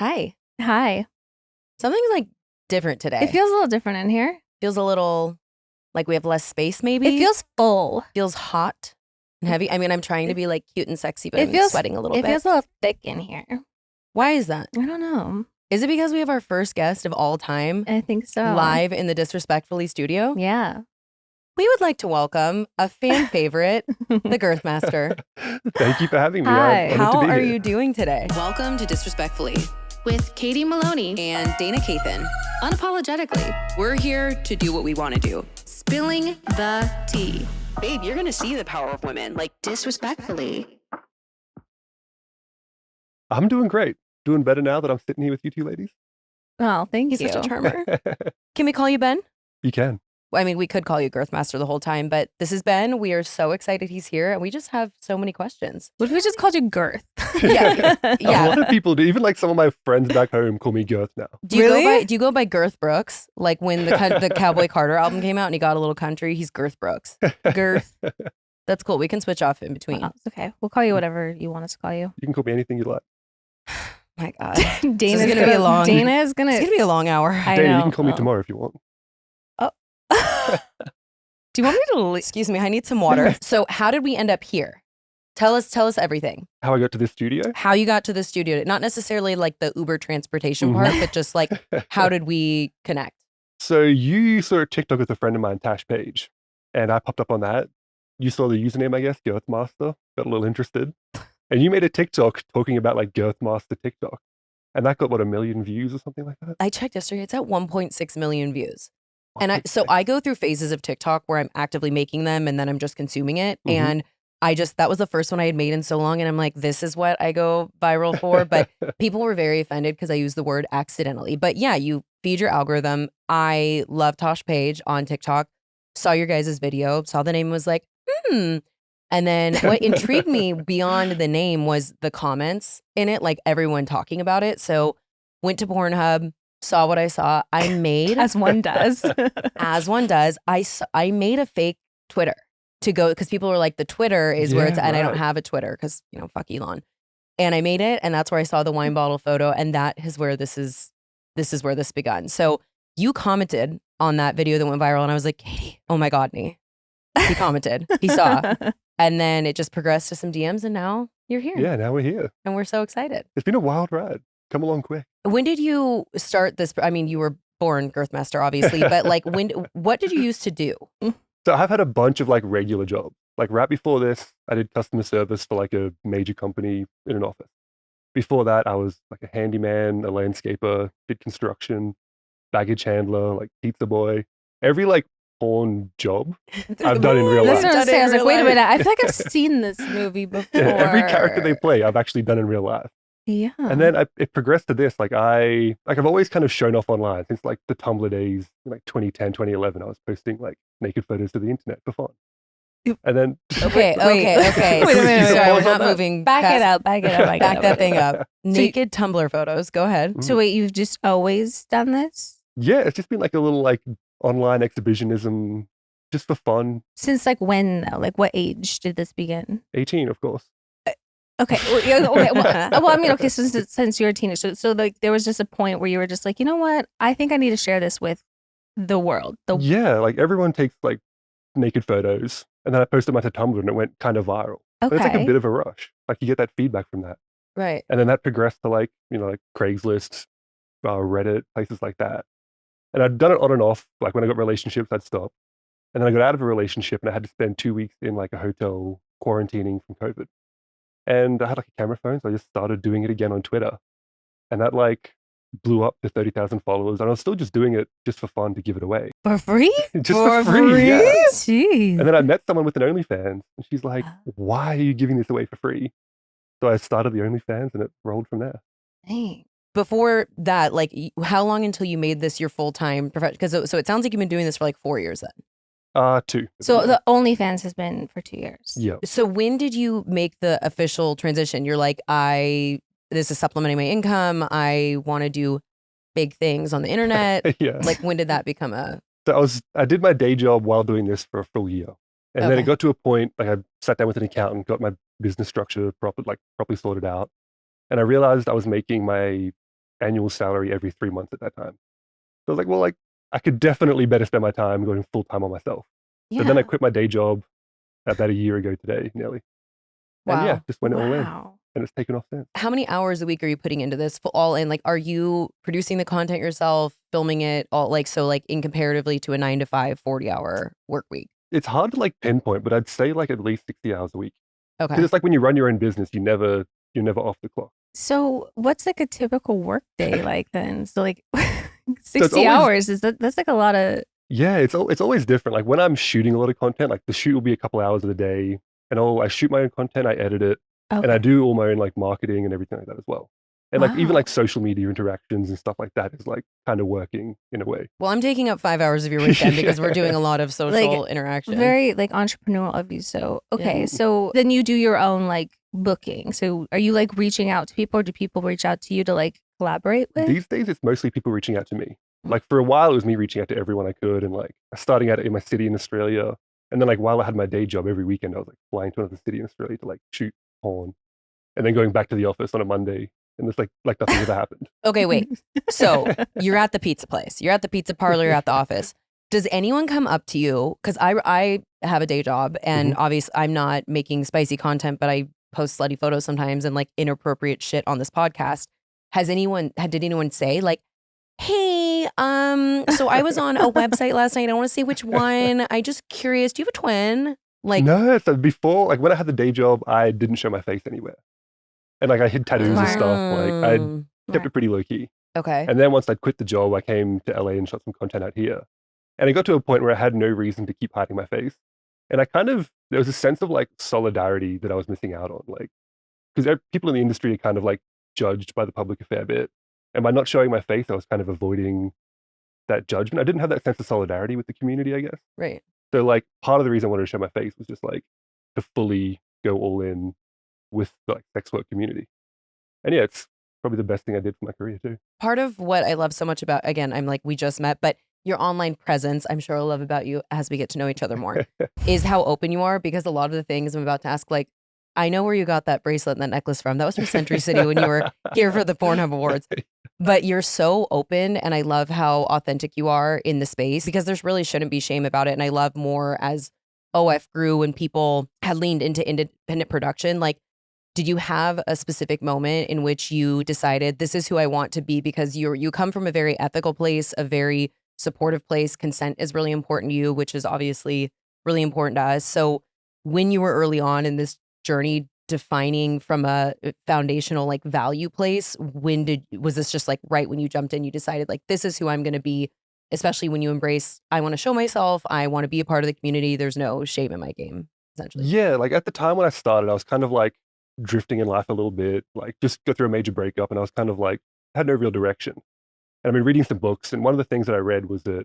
Hi. Hi. Something's like different today. It feels a little different in here. Feels a little like we have less space maybe. It feels full. Feels hot and heavy. I mean, I'm trying to be like cute and sexy, but I'm sweating a little bit. It feels a little thick in here. Why is that? I don't know. Is it because we have our first guest of all time I think so. live in the Disrespectfully studio? Yeah. We would like to welcome a fan favorite, the Girthmasterr. Thank you for having me. Hi. How are you doing today? Welcome to Disrespectfully with Katie Maloney And Dayna Cathan. unapologetically. We're here to do what we want to do. Spilling the tea. Babe, you're going to see the power of women. Like, Disrespectfully. I'm doing great. Doing better now that I'm sitting here with you two ladies. Oh, thank he's you. such a charmer. Can we call you Ben? You can. I mean, we could call you Girthmasterr the whole time, but this is Ben. We are so excited he's here, and we just have so many questions. What if we just called you Girth? Yeah, A yeah. lot of people do. Even like some of my friends back home call me Girth now. Do you Really? go by Girth Brooks? Like when the Cowboy Carter album came out and he got a little country, he's Girth Brooks. Girth. That's cool. We can switch off in between. Oh, it's okay. We'll call you whatever you want us to call you. You can call me anything you like. My God, Dana's gonna be a long- Dana is gonna. it's gonna be a long hour. I Dana, know. you can call me Oh. tomorrow if you want. Do you want me to leave? Excuse me, I need some water. So, how did we end up here? Tell us everything. How I got to this studio? How you got to the studio? Not necessarily like the Uber transportation part, but just like how did we connect? So you saw a TikTok with a friend of mine, Tash Page, and I popped up on that. You saw the username, I guess, Girthmasterr, got a little interested. And you made a TikTok talking about like Girthmasterr TikTok. And that got, what, 1 million views or something like that? I checked yesterday. It's at 1.6 million views. And I go through phases of TikTok where I'm actively making them and then I'm just consuming it. Mhm. And that was the first one I had made in so long. And I'm like, this is what I go viral for. But people were very offended because I used the word accidentally. But yeah, you feed your algorithm. I love Tosh Page on TikTok. Saw your guys' video, saw the name, and was like, And then what intrigued me beyond the name was the comments in it, like everyone talking about it. So went to Pornhub, saw what I saw. I made As one does. as one does. I made a fake Twitter to go because people were like, the Twitter is where it's Yeah, at. And I don't right. have a Twitter because, fuck Elon. And I made it, and that's where I saw the wine bottle photo, and that is where this is where this begun. So you commented on that video that went viral, and I was like, Katie, oh my God, Nee. He commented, he saw. And then it just progressed to some DMs, and now you're here. Yeah, now we're here. And we're so excited. It's been a wild ride. Come along quick. When did you start this? I mean, you were born Girthmasterr, obviously, but like what did you used to do? So I've had a bunch of like regular jobs. Like right before this, I did customer service for like a major company in an office. Before that, I was like a handyman, a landscaper, did construction, baggage handler, like pizza boy. Every like porn job I've done in real That's life. what I was saying. I was like, wait a Real minute. I feel like I've seen this movie before. Yeah, every character they play, I've actually done in real life. Yeah. And then it progressed to this. I've always kind of shown off online since like the Tumblr days, like 2010, 2011. I was posting like naked photos to the internet for fun. Yep. And then Okay. Wait a minute. Sorry, we're Pause on not that. moving. Back it past- up. Back it up. Back that thing up. you- Naked Tumblr photos. Go ahead. So wait, you've just always done this? yeah, it's just been like a little like online exhibitionism just for fun. Since like when though? Like what age did this begin? 18, of course. Okay. Well, yeah, okay. Well, I mean, okay. Since you're a teenager, so like there was just a point where you were just like, you know what? I think I need to share this with the world. Yeah, like everyone takes like naked photos. And then I posted them to Tumblr and it went kind of viral. But it's like a Okay. bit of a rush. Like you get that feedback from that. Right. And then that progressed to like, like Craigslist, Reddit, places like that. And I'd done it on and off. Like when I got relationships, I'd stop. And then I got out of a relationship and I had to spend 2 weeks in like a hotel quarantining from COVID. And I had like a camera phone, so I just started doing it again on Twitter. And that like blew up to 30,000 followers. And I was still just doing it just for fun to give it away. For free? Just for free. Yeah. Jeez. And then I met someone with an OnlyFans and she's like, why are you giving this away for free? So I started the OnlyFans and it rolled from there. Dang. Before that, like, how long until you made this your full-time profession? Because so it sounds like you've been doing this for like 4 years then. 2. So the OnlyFans has been for 2 years. Yeah. So when did you make the official transition? You're like, this is supplementing my income. I want to do big things on the internet. Yeah. Like, when did that become a? So I did my day job while doing this for a full year. And then Okay. it got to a point, like I sat down with an accountant, got my business structure properly sorted out. And I realized I was making my annual salary every 3 months at that time. So I was like, well, like I could definitely better spend my time going full time on myself. So then I quit my day job about a year ago today, nearly. And yeah, Wow. just went all in, Wow. and it's taken off since. How many hours a week are you putting into this all in? Like, are you producing the content yourself, filming it all like, so like in comparatively to a 9 to 5, 40-hour work week? It's hard to like pinpoint, but I'd say like at least 60 hours a week. Because Okay. it's like when you run your own business, you're never off the clock. So what's like a typical work day like then? So like 60 always- hours that's like a lot of Yeah, it's always different. Like when I'm shooting a lot of content, like the shoot will be a couple hours of the day, and I shoot my own content, I edit it, and I do all my own like marketing and everything like that as well. And like even Wow. like social media interactions and stuff like that is like kind of working in a way. Well, I'm taking up 5 hours of your weekend because we're doing a lot of social interaction. very like entrepreneurial of you. So okay, Yeah. so then you do your own like booking. So are you like reaching out to people, or do people reach out to you to like collaborate with? These days, it's mostly people reaching out to me. Like for a while, it was me reaching out to everyone I could, and like starting out in my city in Australia, and then like while I had my day job, every weekend I was like flying to another city in Australia to like shoot porn, and then going back to the office on a Monday, and it's like nothing ever happened. Okay, wait. So you're at the pizza place, you're at the pizza parlor, you're at the office. Does anyone come up to you? Because I have a day job, and obviously I'm not making spicy content, but I post slutty photos sometimes and like inappropriate shit on this podcast. Did anyone say like, hey, so I was on a website last night. I want to see which one. I just curious. Do you have a twin? Like, No, so before, like when I had the day job, I didn't show my face anywhere, and like I hid tattoos and stuff. Like I kept it pretty low key. Okay. And then once I'd quit the job, I came to LA and shot some content out here. And it got to a point where I had no reason to keep hiding my face. And there was a sense of like solidarity that I was missing out on. Like, because people in the industry are kind of like judged by the public a fair bit. And by not showing my face, I was kind of avoiding that judgment. I didn't have that sense of solidarity with the community, I guess. Right. So like part of the reason I wanted to show my face was just like to fully go all in with the like sex work community. And yeah, it's probably the best thing I did for my career too. Part of what I love so much about, again, I'm like, we just met, but your online presence, I'm sure I'll love about you as we get to know each other more, is how open you are. Because a lot of the things I'm about to ask, like, I know where you got that bracelet and that necklace from. That was from Century City when you were here for the Pornhub Awards. But you're so open, and I love how authentic you are in the space, because there's really shouldn't be shame about it. And I love more as OF grew and people had leaned into independent production. Like, did you have a specific moment in which you decided this is who I want to be? Because you come from a very ethical place, a very supportive place. Consent is really important to you, which is obviously really important to us. So when you were early on in this journey, defining from a foundational like value place, was this just like right when you jumped in, you decided like, this is who I'm going to be, especially when you embrace, I want to show myself, I want to be a part of the community, there's no shame in my game, essentially? Yeah, like at the time when I started, I was kind of like drifting in life a little bit, like just go through a major breakup, and I was kind of like, had no real direction. And I've been reading some books, and one of the things that I read was that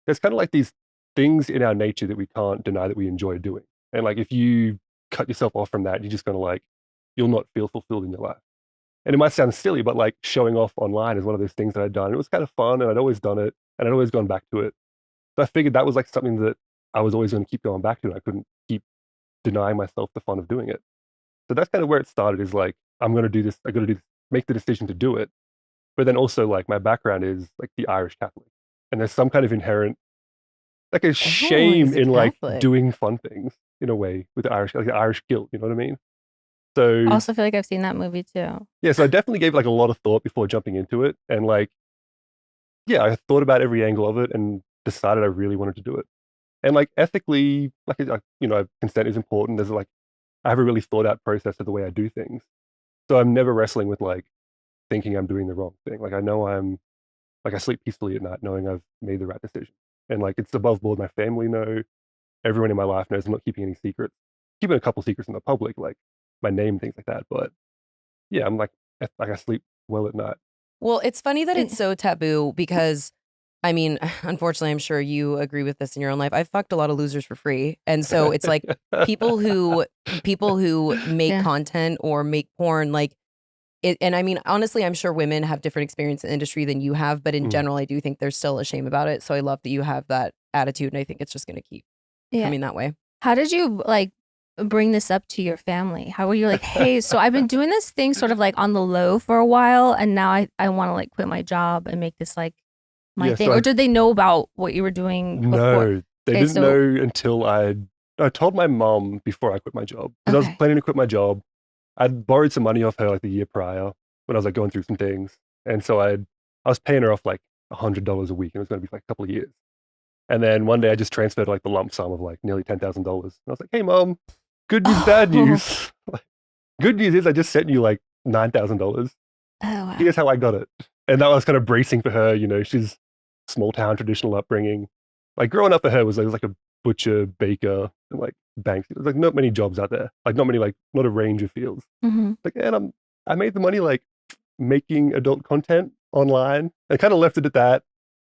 there's kind of like these things in our nature that we can't deny that we enjoy doing. And like if you cut yourself off from that, you're just gonna like, you'll not feel fulfilled in your life. And it might sound silly, but like showing off online is one of those things that I'd done. It was kind of fun, and I'd always done it, and I'd always gone back to it. So I figured that was like something that I was always going to keep going back to, and I couldn't keep denying myself the fun of doing it. So that's kind of where it started, is like, I'm going to do this, I got to do this, make the decision to do it. But then also like my background is like the Irish Catholic, and there's some kind of inherent, like a shame he's a in like Catholic. doing fun things in a way with the Irish, like the Irish guilt, you know what I mean? So I also feel like I've seen that movie too. yeah, so I definitely gave like a lot of thought before jumping into it. And like, yeah, I thought about every angle of it and decided I really wanted to do it. And like ethically, like, you know, consent is important. There's like, I have a really thought out process of the way I do things. So I'm never wrestling with like thinking I'm doing the wrong thing. Like I know I sleep peacefully at night knowing I've made the right decision. And like it's above board. My family know, everyone in my life knows I'm not keeping any secrets. Keeping a couple secrets in the public, like my name, things like that. But yeah, I'm like I sleep well at night. Well, it's funny that it's so taboo because, I mean, unfortunately, I'm sure you agree with this in your own life. I've fucked a lot of losers for free. And so it's like people who make content or make porn, like it. And I mean, honestly, I'm sure women have different experience in the industry than you have. But in general, I do think there's still a shame about it. So I love that you have that attitude. And I think it's just going to keep coming that way. How did you like bring this up to your family? How were you like, hey, so I've been doing this thing sort of like on the low for a while, and now I want to like quit my job and make this like my Yeah, thing. so Or did they know about what you were doing before? No, they Okay, didn't so- know until I told my mom before I quit my job. Because I was Okay. planning to quit my job. I'd borrowed some money off her like the year prior when I was like going through some things. And so I was paying her off like $100 a week, and it was going to be for like a couple of years. And then one day I just transferred like the lump sum of like nearly $10,000. And I was like, hey, mom, good news, bad news. Like, good news is I just sent you like $9,000. Oh, wow. Here's how I got it. And that was kind of bracing for her. You know, she's small town, traditional upbringing. Like growing up for her was like a butcher, baker, and like banks. There's like not many jobs out there. Like not many, like not a range of fields. Mm-hmm. Like, and I made the money like making adult content online, and kind of left it at that.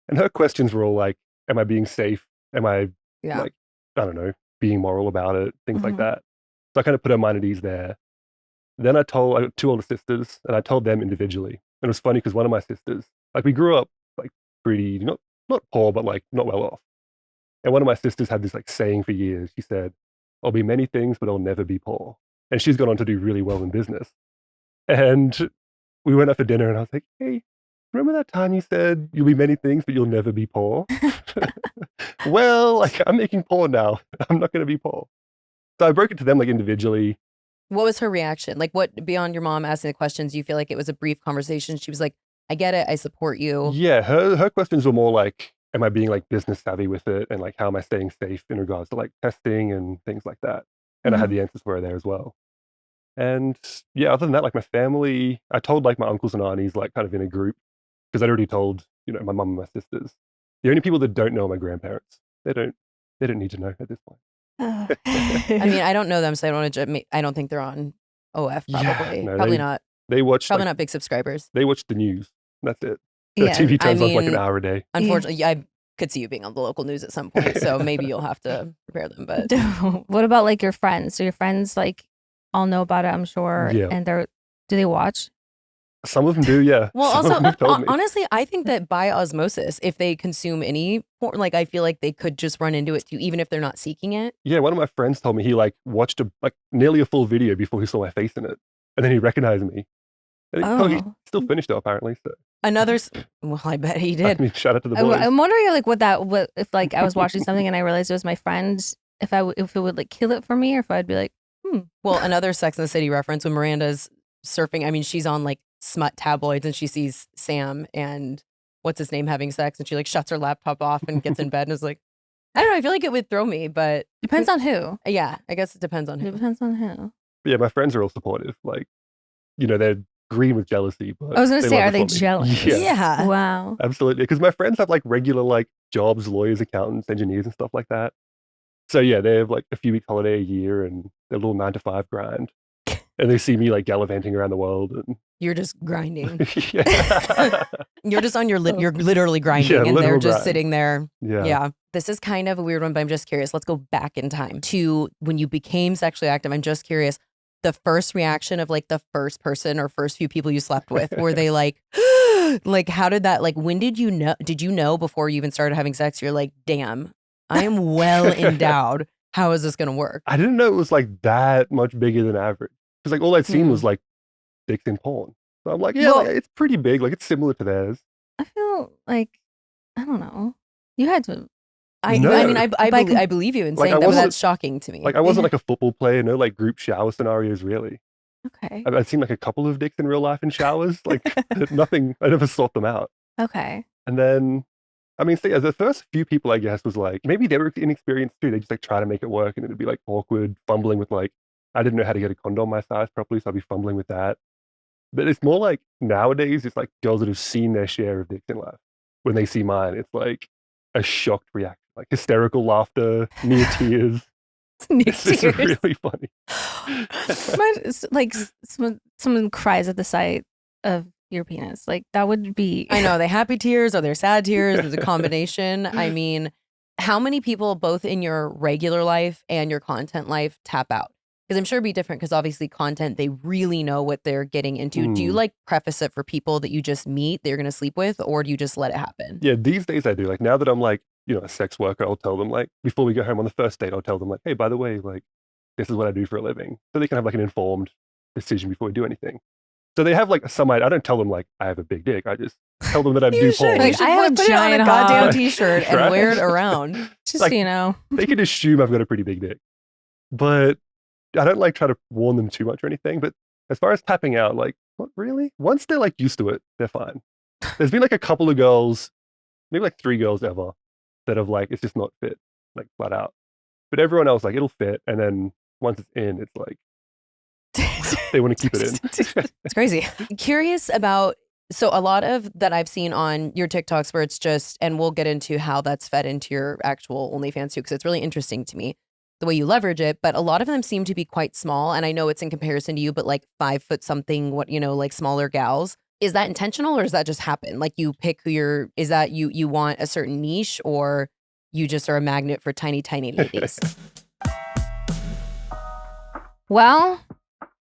And her questions were all like, am I being safe? Am I Yeah. like, I don't know, being moral about it? Things like Mhm. that. So I kind of put her mind at ease there. Then I got two older sisters, and I told them individually. And it was funny because one of my sisters, like we grew up like pretty, not poor, but like not well off. And one of my sisters had this like saying for years. She said, I'll be many things, but I'll never be poor. And she's gone on to do really well in business. And we went out for dinner, and I was like, hey, remember that time you said you'll be many things, but you'll never be poor? Well, like I'm making porn now. I'm not going to be poor. So I broke it to them like individually. What was her reaction? Like, what beyond your mom asking the questions, do you feel like it was a brief conversation? She was like, I get it. I support you. Yeah, her questions were more like, am I being like business savvy with it? And like, how am I staying safe in regards to like testing and things like that? And I had the answers for her there as well. And yeah, other than that, like my family, I told like my uncles and aunties like kind of in a group, because I'd already told, my mum and my sisters. The only people that don't know are my grandparents. They don't need to know at this point. Oh. I mean, I don't know them, so I don't want to. I don't think they're on OF. Yeah, Probably, no, probably not. They watch Probably like, not big subscribers. they watch the news. That's it. The Yeah. TV turns off like an mean- hour a day. Unfortunately, I could see you being on the local news at some point, so maybe you'll have to prepare them. But What about like your friends? So your friends like all know about it, I'm sure. Yeah. And do they watch? Some of them do, yeah. well, Some of also them have told me. honestly, I think that by osmosis, if they consume any porn, like I feel like they could just run into it too, even if they're not seeking it. Yeah, one of my friends told me he like watched nearly a full video before he saw my face in it, and then he recognized me. And he Oh. still finished it apparently. So Well, I bet he I did. mean, shout out to the boys. I'm wondering like what if like I was watching something and I realized it was my friend, if it would like kill it for me, or if I'd be like, Well, another Sex and the City reference when Miranda's surfing. I mean, she's on like smut tabloids and she sees Sam and what's his name having sex, and she like shuts her laptop off and gets in bed and is like, I don't know. I feel like it would throw me, but depends on who. yeah, I guess it depends on It who. depends on who. But yeah, my friends are all supportive. Like, they're green with jealousy. But I was gonna say, love are it they for me. jealous? Yeah, Yeah. Wow. absolutely. Because my friends have like regular like jobs, lawyers, accountants, engineers, and stuff like that. So yeah, they have like a few weeks holiday a year and their little 9-to-5 grind, and they see me like gallivanting around the world. And You're just grinding. yeah, You're just on you're literally grinding, and they're literal just grind. sitting there. yeah. Yeah. This is kind of a weird one, but I'm just curious. Let's go back in time to when you became sexually active. I'm just curious. The first reaction of like the first person or first few people you slept with, were they like, like, how did that, like, when did you know? Did you know before you even started having sex? You're like, damn, I am well endowed. How is this going to work? I didn't know it was like that much bigger than average. Because like all I'd seen was like dicks in porn. So I'm like, yeah, Well- like, it's pretty big. Like it's similar to theirs. I feel like I don't know. You had to. I No. mean, I By com- believe you in Like, saying I that, but wasn't- that's shocking to me. Like I wasn't like a football player. No like group shower scenarios really. Okay. I've seen like a couple of dicks in real life in showers. Like nothing. I never sought them out. Okay. And then, I mean, so yeah, the first few people I guess was like maybe they were inexperienced too. They just like try to make it work, and it'd be like awkward, fumbling with like I didn't know how to get a condom my size properly, so I'd be fumbling with that. But it's more like nowadays, it's like girls that have seen their share of dicks in life. When they see mine, it's like a shocked reaction, like hysterical laughter, near tears. It's just Tears. really funny. Like someone cries at the sight of your penis. Like that would be. I know, they happy tears or they're sad tears. There's a combination. I mean, how many people both in your regular life and your content life tap out? Because I'm sure it'd be different because obviously content, they really know what they're getting into. Do you like preface it for people that you just meet, that you're going to sleep with, or do you just let it happen? Yeah, these days I do. Like now that I'm like, a sex worker, I'll tell them like before we go home on the first date, I'll tell them like, hey, by the way, like this is what I do for a living. So they can have like an informed decision before we do anything. So they have like some idea. I don't tell them like I have a big dick. I just tell them that I do porn. You should I have a put it on a giant goddamn hog. t-shirt and Right? wear it around. Just, Like- you know. They can assume I've got a pretty big dick. But I don't like try to warn them too much or anything. But as far as tapping out, like, what really? Once they're like used to it, they're fine. There's been like a couple of girls, maybe like 3 girls ever, that have like, it's just not fit, like flat out. But everyone else, like, it'll fit. And then once it's in, it's like, they want to keep it in. It's crazy. Curious about, so a lot of that I've seen on your TikToks where it's just, and we'll get into how that's fed into your actual OnlyFans too, because it's really interesting to me the way you leverage it. But a lot of them seem to be quite small. And I know it's in comparison to you, but like 5 foot something, what, you know, like smaller gals. Is that intentional or does that just happen? Like you pick who you're, is that you want a certain niche or you just are a magnet for tiny, tiny ladies? Well,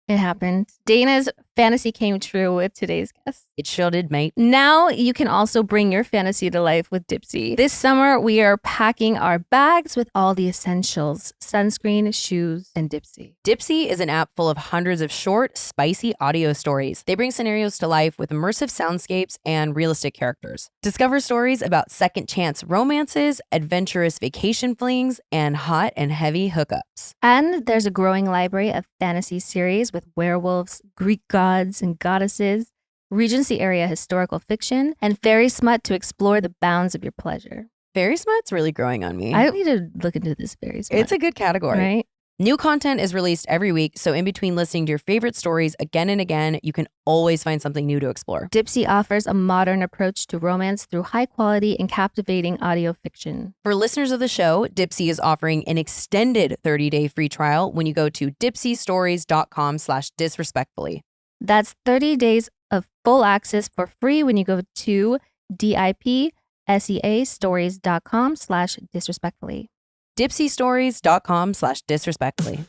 it happened. Dayna's fantasy came true with today's guest. It sure did, mate. Now you can also bring your fantasy to life with Dipsea. This summer, we are packing our bags with all the essentials: sunscreen, shoes, and Dipsea. Dipsea is an app full of hundreds of short, spicy audio stories. They bring scenarios to life with immersive soundscapes and realistic characters. Discover stories about second chance romances, adventurous vacation flings, and hot and heavy hookups. And there's a growing library of fantasy series with werewolves, Greek gods and goddesses, Regency area historical fiction, and fairy smut to explore the bounds of your pleasure. Fairy smut's really growing on me. I need to look into this fairy smut. It's a good category. right? New content is released every week, so in between listening to your favorite stories again and again, you can always find something new to explore. Dipsea offers a modern approach to romance through high quality and captivating audio fiction. For listeners of the show, Dipsea is offering an extended 30-day free trial when you go to dipseastories.com/disrespectfully. That's 30 days of full access for free when you go to dipseastories.com/disrespectfully. dipseastories.com/disrespectfully.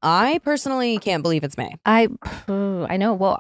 I personally can't believe it's May. I know. Well,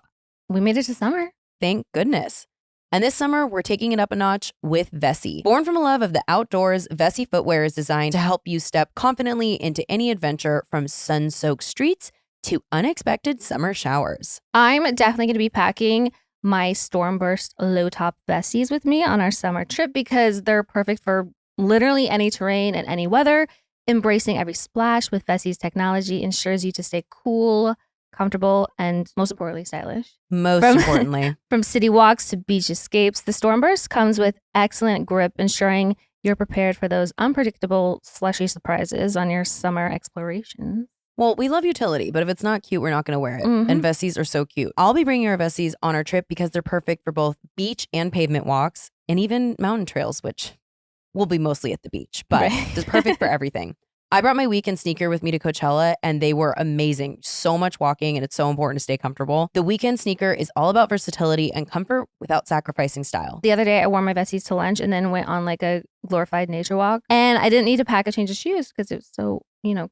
we made it to summer. Thank goodness. And this summer, we're taking it up a notch with Vessi. Born from a love of the outdoors, Vessi footwear is designed to help you step confidently into any adventure, from sun-soaked streets to unexpected summer showers. I'm definitely going to be packing my Stormburst low top Vessis with me on our summer trip because they're perfect for literally any terrain and any weather. Embracing every splash with Vessi's technology ensures you to stay cool, comfortable, and most importantly, stylish. Most importantly. From city walks to beach escapes, the Stormburst comes with excellent grip, ensuring you're prepared for those unpredictable, slushy surprises on your summer explorations. Well, we love utility, but if it's not cute, we're not going to wear it. Mhm. And Vessis are so cute. I'll be bringing our Vessis on our trip because they're perfect for both beach and pavement walks and even mountain trails, which will be mostly at the beach, but Right. it's perfect for everything. I brought my weekend sneaker with me to Coachella and they were amazing. So much walking and it's so important to stay comfortable. The weekend sneaker is all about versatility and comfort without sacrificing style. The other day, I wore my Vessis to lunch and then went on like a glorified nature walk. And I didn't need to pack a change of shoes because it was so,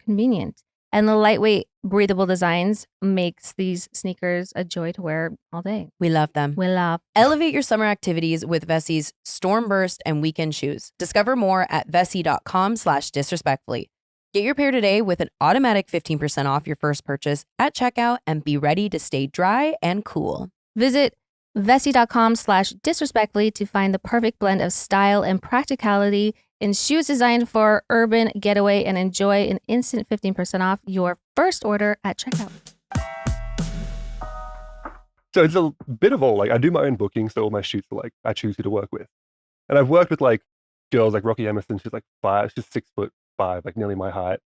convenient. And the lightweight, breathable designs makes these sneakers a joy to wear all day. We love them. We love. Elevate your summer activities with Vessi's Stormburst and weekend shoes. Discover more at vessi.com/disrespectfully. Get your pair today with an automatic 15% off your first purchase at checkout and be ready to stay dry and cool. Visit vessi.com/disrespectfully to find the perfect blend of style and practicality in shoes designed for urban getaway, and enjoy an instant 15% off your first order at checkout. So it's a bit of all. Like I do my own booking, so all my shoots are like I choose who to work with. And I've worked with like girls like Rocky Emerson. She's like 5, she's 6'5", like nearly my height.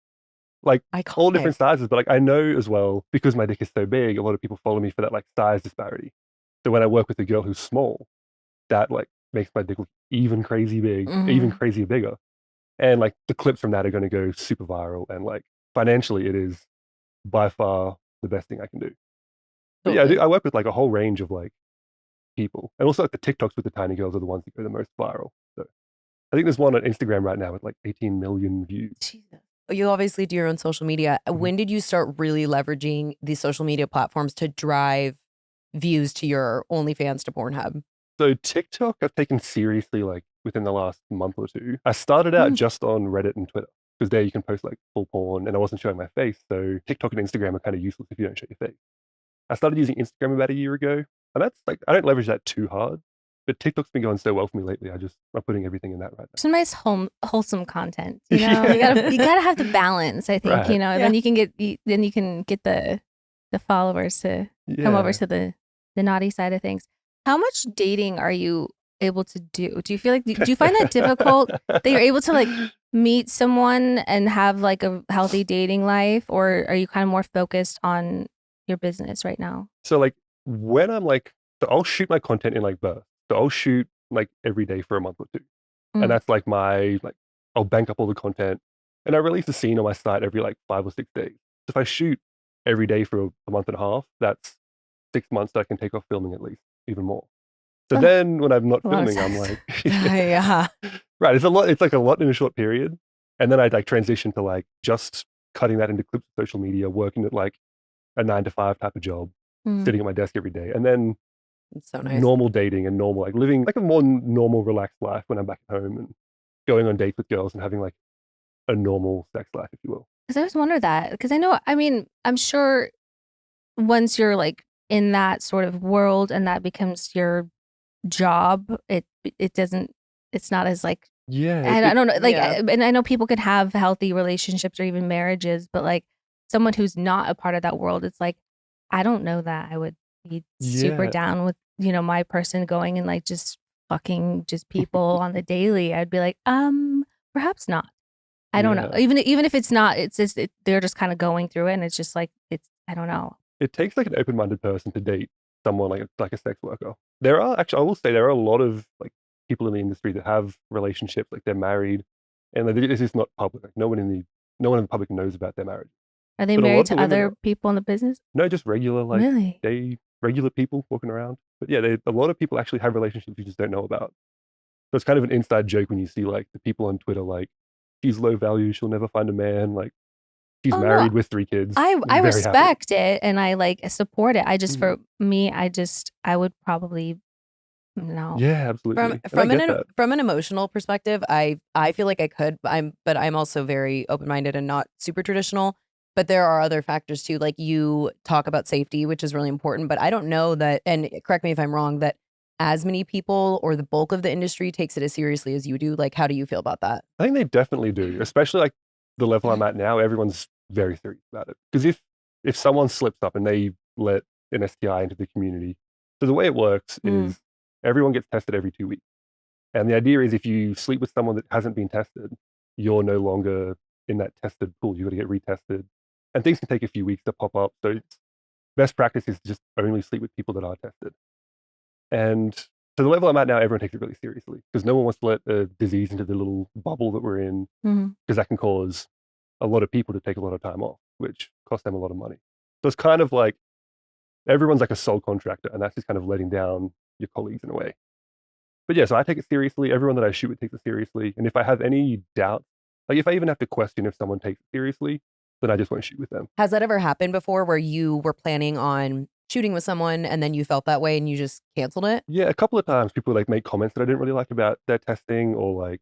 Like all different sizes, but like I know as well, because my dick is so big, a lot of people follow me for that like size disparity. So when I work with a girl who's small, that like makes my dick look even crazy big, even crazier bigger. And like the clips from that are going to go super viral, and like financially, it is by far the best thing I can do. But yeah, I work with like a whole range of like people, and also like the TikToks with the tiny girls are the ones that go the most viral. So I think there's one on Instagram right now with like 18 million views. Jesus. You obviously do your own social media. Mhm. When did you start really leveraging these social media platforms to drive views to your OnlyFans to Pornhub? So TikTok I've taken seriously like within the last month or two. I started out just on Reddit and Twitter. because there you can post like full porn, and I wasn't showing my face. So TikTok and Instagram are kind of useless if you don't show your face. I started using Instagram about a year ago, and that's like I don't leverage that too hard. But TikTok's been going so well for me lately. I'm putting everything in that right now. Some nice wholesome content. You know, you gotta have the balance. I think Right. you know. Then you can get the followers to come over to the naughty side of things. How much dating are you able to do? Do you feel like do you find that difficult that you're able to like meet someone and have like a healthy dating life, or are you kind of more focused on your business right now? So like when I'm like, so I'll shoot my content in like bursts. So I'll shoot like every day for a month or two. Mm. And that's like my, like, I'll bank up all the content and I release a scene on my site every like 5 or 6 days. So if I shoot every day for a month and a half, that's 6 months that I can take off filming at least, even more. So then when I'm not a lot of filming, I'm sense. like, Yeah. right, it's a lot. It's like a lot in a short period. And then I'd like transition to like just cutting that into clips of social media, working at like a 9 to 5 type of job, Mm. sitting at my desk every day. And then It's so nice. normal dating and normal, like living like a more normal, relaxed life when I'm back at home and going on dates with girls and having like a normal sex life, if you will. Because I always wonder that. Because I know, I mean, I'm sure once you're like in that sort of world and that becomes your job, it doesn't, it's not as like, Yeah. I don't know, like, yeah. and I know people could have healthy relationships or even marriages, but like someone who's not a part of that world, it's like, I don't know that I would be super Yeah. down with, you know, my person going and like just fucking just people on the daily. I'd be like, perhaps not. I don't know. Yeah. Even if it's not, it's just they're just kind of going through it, and it's just like it's I don't know. It takes like an open-minded person to date someone like a sex worker. There are actually, I will say, there are a lot of like people in the industry that have relationships, like they're married, and this is not public. Like no one in the public knows about their marriage. Are they But a lot married of the to women other are, people in the business? no, just regular like Really? regular people walking around. But yeah, a lot of people actually have relationships you just don't know about. So it's kind of an inside joke when you see like the people on Twitter like, she's low value, she'll never find a man, like she's Oh no, married with 3 kids. I very happy. respect it and I like support it. I just Mhm. for me, I would probably no. Yeah, absolutely. And I From get that. from an emotional perspective, I feel like I could. But I'm also very open minded and not super traditional. But there are other factors too. Like you talk about safety, which is really important. But I don't know that, and correct me if I'm wrong, that as many people or the bulk of the industry takes it as seriously as you do. Like, how do you feel about that? I think they definitely do, especially like the level I'm at now. Everyone's very serious about it because if someone slips up and they let an STI into the community, so the way it works Mm. is everyone gets tested every 2 weeks, and the idea is if you sleep with someone that hasn't been tested, you're no longer in that tested pool. You got to get retested, and things can take a few weeks to pop up. So best practice is just only sleep with people that are tested. And to the level I'm at now, everyone takes it really seriously because no one wants to let a disease into the little bubble that we're in Mhm. because that can cause a lot of people to take a lot of time off, which costs them a lot of money. So it's kind of like everyone's like a sole contractor, and that's just kind of letting down your colleagues in a way. But yeah, so I take it seriously. Everyone that I shoot with takes it seriously. And if I have any doubt, like if I even have to question if someone takes it seriously, then I just won't shoot with them. Has that ever happened before where you were planning on shooting with someone and then you felt that way and you just canceled it? Yeah, a couple of times people like make comments that I didn't really like about their testing, or like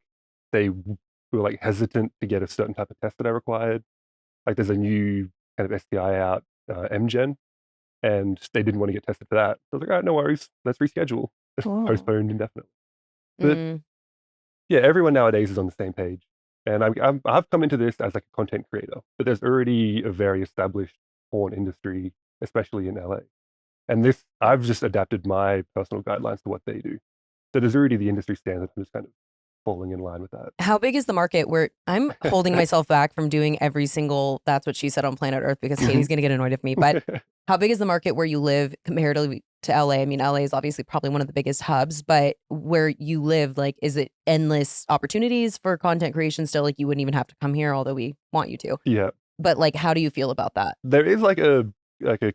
they were like hesitant to get a certain type of test that I required. Like there's a new kind of STI out, MGen, and they didn't want to get tested for that. So I was like, all right, no worries, let's reschedule. Whoa. Postponed indefinitely. But Mm. yeah, everyone nowadays is on the same page. And I've come into this as like a content creator, but there's already a very established porn industry, especially in LA. And this, I've just adapted my personal guidelines to what they do. So there's already the industry standard. I'm just kind of falling in line with that. How big is the market where I'm holding myself back from doing every single that's what she said on planet Earth because Katie's going to get annoyed with me. But how big is the market where you live comparatively to LA? I mean, LA is obviously probably one of the biggest hubs, but where you live, like, is it endless opportunities for content creation still? Like, you wouldn't even have to come here, although we want you to. Yeah, But like, how do you feel about that? there is like a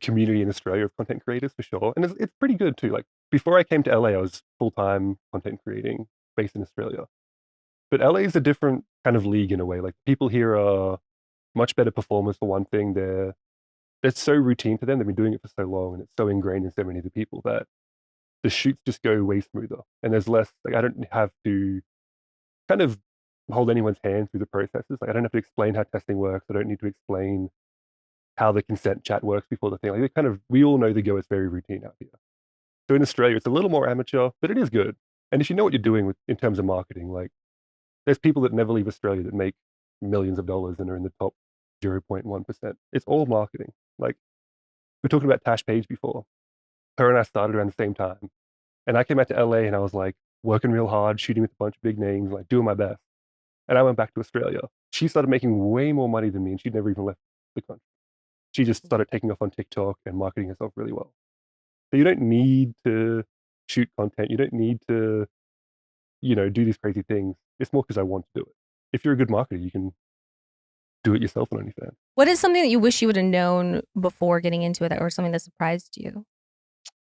community in Australia of content creators for sure, and it's pretty good too. Like before I came to LA, I was full-time content creating based in Australia. But LA is a different kind of league in a way. Like people here are much better performers for one thing. It's so routine to them. They've been doing it for so long, and it's so ingrained in so many of the people that the shoots just go way smoother. And there's less like I don't have to kind of hold anyone's hand through the processes. Like I don't have to explain how testing works. I don't need to explain how the consent chat works before the thing. Like we all know the go is very routine out here. So in Australia, it's a little more amateur, but it is good. And if you know what you're doing in terms of marketing, like there's people that never leave Australia that make millions of dollars and are in the top 0.1%. It's all marketing. Like we're talking about Tash Page before. Her and I started around the same time. And I came out to LA and I was like working real hard, shooting with a bunch of big names, like doing my best. And I went back to Australia. She started making way more money than me and she'd never even left the country. She just started taking off on TikTok and marketing herself really well. So you don't need to shoot content. You don't need to, do these crazy things. It's more because I want to do it. If you're a good marketer, you can do it yourself on OnlyFans. What is something that you wish you would have known before getting into it, or something that surprised you?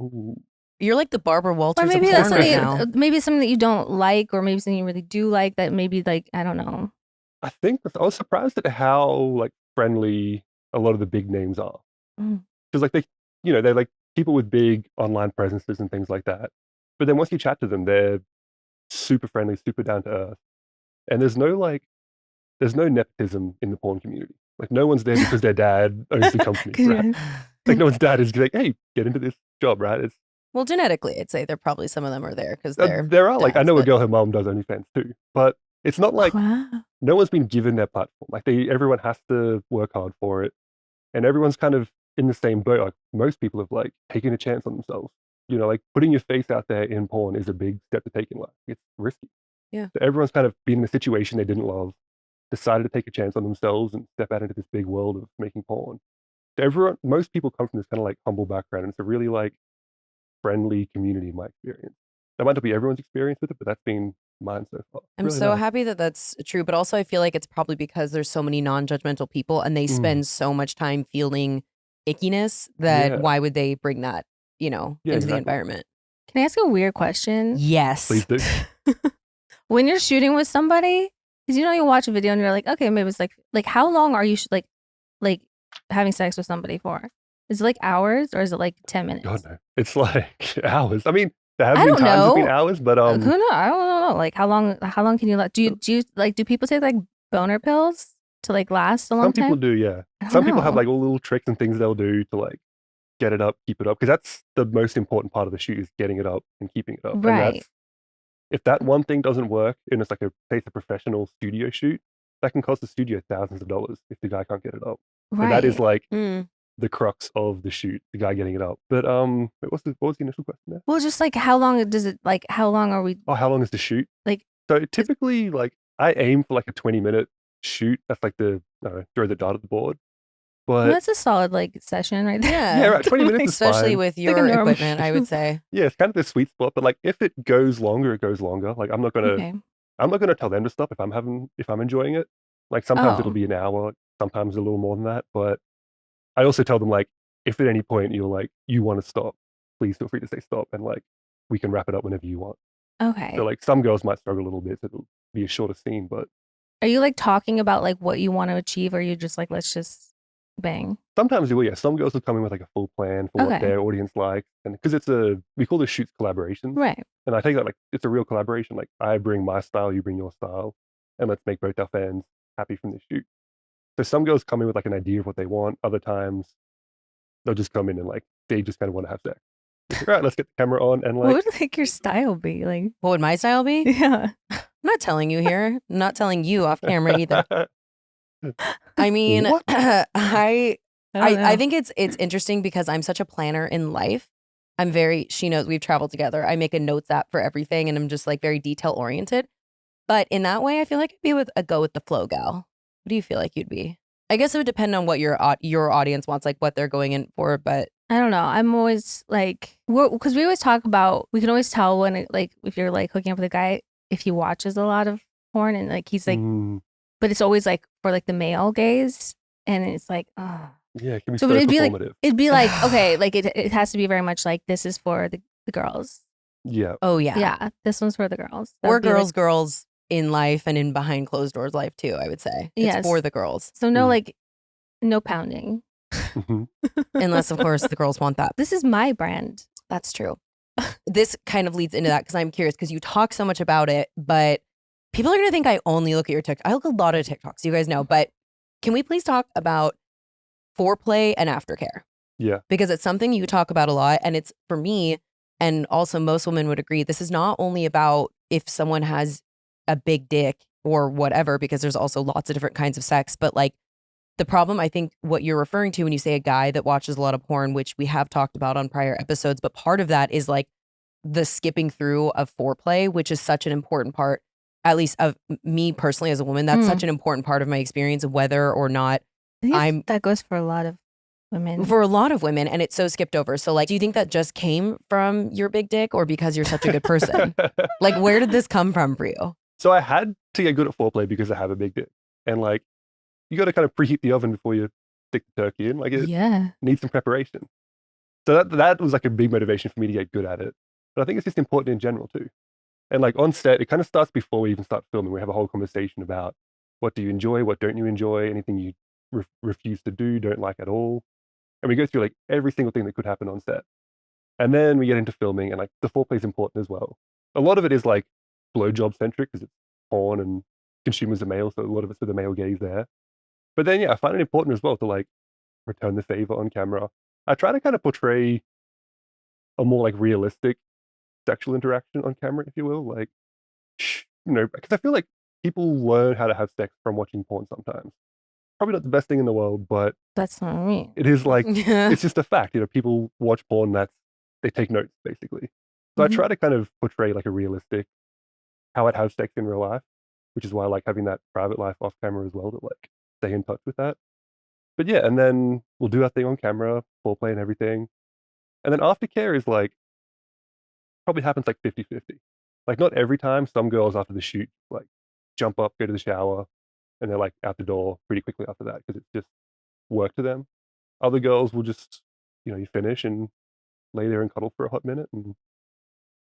Ooh. You're like the Barbara Walters Or maybe of that's porn right something, now. maybe something that you don't like, or maybe something you really do like that maybe like, I don't know. I think I was surprised at how like friendly a lot of the big names are. Mm. Because like they're like people with big online presences and things like that. But then once you chat to them, they're super friendly, super down to earth. And there's no nepotism in the porn community. Like no one's there because their dad owns the company, right? Like no one's dad is like, hey, get into this job, right? Well, genetically, I'd say probably some of them are there because they're there are like I dads, know a but- girl, her mom does OnlyFans too, but it's not like Wow. no one's been given their platform. Like everyone has to work hard for it, and everyone's kind of in the same boat. Like most people have like taken a chance on themselves. Like putting your face out there in porn is a big step to take in life. It's risky. Yeah. So everyone's kind of been in a situation they didn't love, decided to take a chance on themselves and step out into this big world of making porn. So most people come from this kind of like humble background, and it's a really like friendly community in my experience. That might not be everyone's experience with it, but that's been mine so far. I'm Really so nice. happy that that's true, but also I feel like it's probably because there's so many non-judgmental people and they spend so much time feeling ickiness that Yeah. why would they bring that, Yeah, into exactly. the environment? Can I ask a weird question? Yes. Please do. When you're shooting with somebody, because you watch a video and you're like, okay, maybe it's like how long are you like having sex with somebody for? Is it like hours or is it like 10 minutes? God no, it's like hours. I mean, there have I been don't times it's been know. hours, but Who knows? I don't know. Like how long can you let? Do people take like boner pills to like last a long some people time? do. Yeah, I don't some people have know. like all little tricks and things they'll do to like get it up, keep it up, because that's the most important part of the shoot is getting it up and keeping it up. And Right. if that one thing doesn't work and it's like a professional studio shoot, that can cost the studio thousands of dollars if the guy can't get it up. Right. And that is like Mm. the crux of the shoot, the guy getting it up. But wait, what was the initial question there? Well, just like how long does it like? How long are we? Oh, how long is the shoot? Like, so typically, like I aim for like a 20-minute shoot. That's like the throw the dart at the board. But Well, that's a solid like session right there. Yeah. yeah, right. 20 minutes is Especially fine. with like a your normal equipment, I would say. Yeah, it's kind of the sweet spot. But like if it goes longer, it goes longer. Like I'm not gonna tell them to stop if I'm enjoying it. Like sometimes it'll Oh. be an hour, sometimes a little more than that. But I also tell them like if at any point you're like you want to stop, please feel free to say stop, and like we can wrap it up whenever you want. Okay. So like some girls might struggle a little bit, so it'll be a shorter scene. But Are you like talking about like what you want to achieve, or are you just like let's just bang? sometimes yeah, some girls will come in with like a full plan for what Okay. their audience likes, and because we call this shoots collaborations, Right. and I take that like it's a real collaboration. Like I bring my style, you bring your style, and let's make both our fans happy from this shoot. So some girls come in with like an idea of what they want. Other times they'll just come in and like they just kind of want to have sex. It's like, all right, let's get the camera on and What like would like your style be like? What would my style be? Yeah. I'm not telling you here. I'm not telling you off camera either. I mean, What? I don't know. think it's interesting because I'm such a planner in life. She knows we've traveled together. I make a notes app for everything and I'm just like very detail oriented. But in that way, I feel like I'd be with a go with the flow gal. What do you feel like you'd be? I guess it would depend on what your audience wants, like what they're going in for. But I don't know. I'm always like, because we always talk about, we can always tell when, like, if you're like hooking up with a guy, if he watches a lot of porn and like he's like, but it's always like for like the male gaze. And it's like, oh. Yeah, it can be So so it'd be like, performative. it'd be like, okay, like it has to be very much like this is for the girls. Yeah. oh yeah, Yeah. This one's for the girls. we're That'd be, like- girls in life and in behind closed doors life too. I would say it's Yes. for the girls, So no, Mm. like, no pounding. Mhm. unless of course the girls want that. This is my brand. That's true. This kind of leads into that because I'm curious because you talk so much about it, but People are going to think I only look at your TikTok. I look at a lot of TikToks, you guys know, but can we please talk about foreplay and aftercare? Yeah. Because it's something you talk about a lot. And it's, for me, and also most women would agree, this is not only about if someone has a big dick or whatever, because there's also lots of different kinds of sex. But like the problem, I think what you're referring to when you say a guy that watches a lot of porn, which we have talked about on prior episodes, but part of that is like the skipping through of foreplay, which is such an important part, at least of me personally as a woman. That's such an important part of my experience, whether or not that goes for a lot of women. For a lot of women, and it's so skipped over. So like, do you think that just came from your big dick or because you're such a good person? Like, where did this come from for you? So I had to get good at foreplay because I have a big dick. And like, you got to kind of preheat the oven before you stick the turkey in. Like, it needs some preparation. So that was like a big motivation for me to get good at it. But I think it's just important in general too. And like on set, it kind of starts before we even start filming. We have a whole conversation about what do you enjoy, what don't you enjoy, anything you refuse to do, don't like at all. And we go through like every single thing that could happen on set. And then we get into filming, and like the foreplay is important as well. A lot of it is like blowjob centric because it's porn and consumers are male, so a lot of it's with the male gaze there. But then yeah, I find it important as well to like return the favor on camera. I try to kind of portray a more like realistic sexual interaction on camera, if you will. Like, because I feel like people learn how to have sex from watching porn sometimes. Probably not the best thing in the world, but that's not me. It is like, it's just a fact. People watch porn, they take notes basically. So I try to kind of portray like a realistic how I'd have sex in real life, which is why I like having that private life off camera as well to like stay in touch with that. But yeah, and then we'll do our thing on camera, foreplay and everything. And then aftercare is like, probably happens like 50-50. Like not every time. Some girls after the shoot like jump up, go to the shower, and they're like out the door pretty quickly after that because it's just work to them. Other girls will just, you finish and lay there and cuddle for a hot minute. And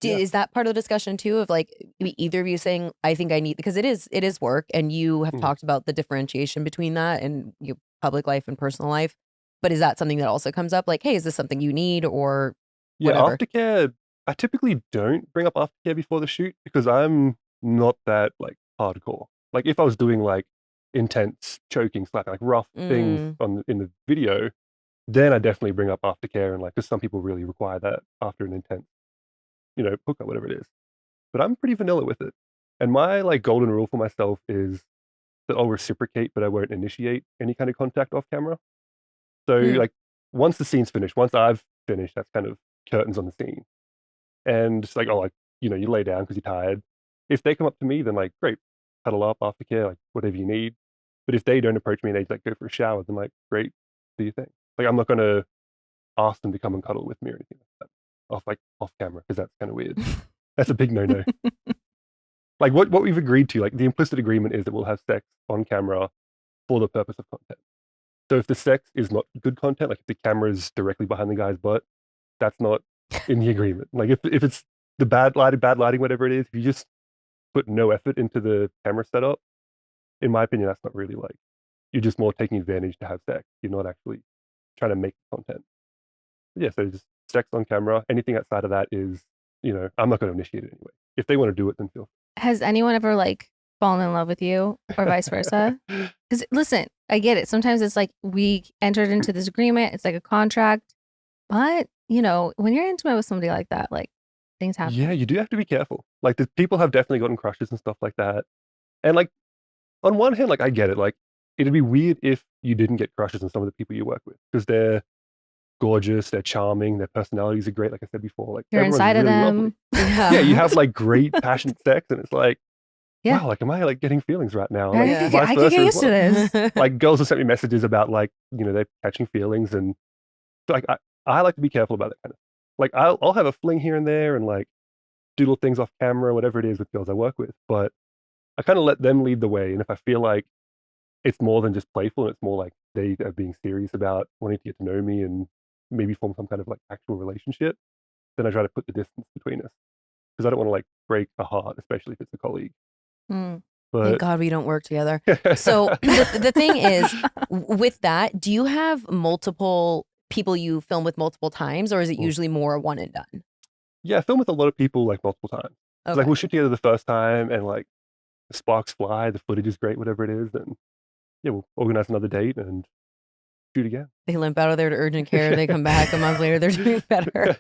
is that part of the discussion too of like either of you saying, I think I need, because it is work, and you have talked about the differentiation between that and your public life and personal life. But is that something that also comes up? Like, hey, is this something you need or whatever? Aftercare, I typically don't bring up aftercare before the shoot because I'm not that like hardcore. Like if I was doing like intense choking, slapping, like rough things in the video, then I definitely bring up aftercare and like, because some people really require that after an intense, hookup, whatever it is. But I'm pretty vanilla with it. And my like golden rule for myself is that I'll reciprocate, but I won't initiate any kind of contact off camera. So like once the scene's finished, once I've finished, that's kind of curtains on the scene. And it's like, you lay down because you're tired. If they come up to me, then like, great, cuddle up, aftercare, like whatever you need. But if they don't approach me and they like go for a shower, then like, great, do your thing. Like I'm not gonna ask them to come and cuddle with me or anything like that off camera because that's kind of weird. That's a big no. Like what we've agreed to, like the implicit agreement is that we'll have sex on camera for the purpose of content. So if the sex is not good content, like if the camera is directly behind the guy's butt, that's not in the agreement. Like if it's the bad lighting, whatever it is, if you just put no effort into the camera setup, in my opinion, that's not really like, you're just more taking advantage to have sex. You're not actually trying to make content. But yeah, so just sex on camera. Anything outside of that is, I'm not going to initiate it anyway. If they want to do it, then feel free. Has anyone ever like fallen in love with you or vice versa? Because listen, I get it. Sometimes it's like we entered into this agreement. It's like a contract. But, when you're intimate with somebody like that, like things happen. Yeah, you do have to be careful. Like the people have definitely gotten crushes and stuff like that. And like, on one hand, like I get it. Like it'd be weird if you didn't get crushes on some of the people you work with because they're gorgeous, they're charming, their personalities are great. Like I said before, like you're inside really of them. Yeah, you have like great passionate sex, and it's like, wow, like am I like getting feelings right now? Like, I can get used to this. Like girls have sent me messages about like they're catching feelings, and like I like to be careful about that kind of. Like I'll have a fling here and there, and like do little things off camera, whatever it is with girls I work with, but I kind of let them lead the way. And if I feel like it's more than just playful and it's more like they are being serious about wanting to get to know me and maybe form some kind of like actual relationship, then I try to put the distance between us because I don't want to like break a heart, especially if it's a colleague. But thank God we don't work together. So the thing is, with that, do you have multiple people you film with multiple times, or is it usually more one and done? Yeah, I film with a lot of people like multiple times. Okay. Like we'll shoot together the first time and like the sparks fly, the footage is great, whatever it is, then yeah, we'll organize another date and shoot again. They limp out of there to urgent care. They come back a month later. They're doing better.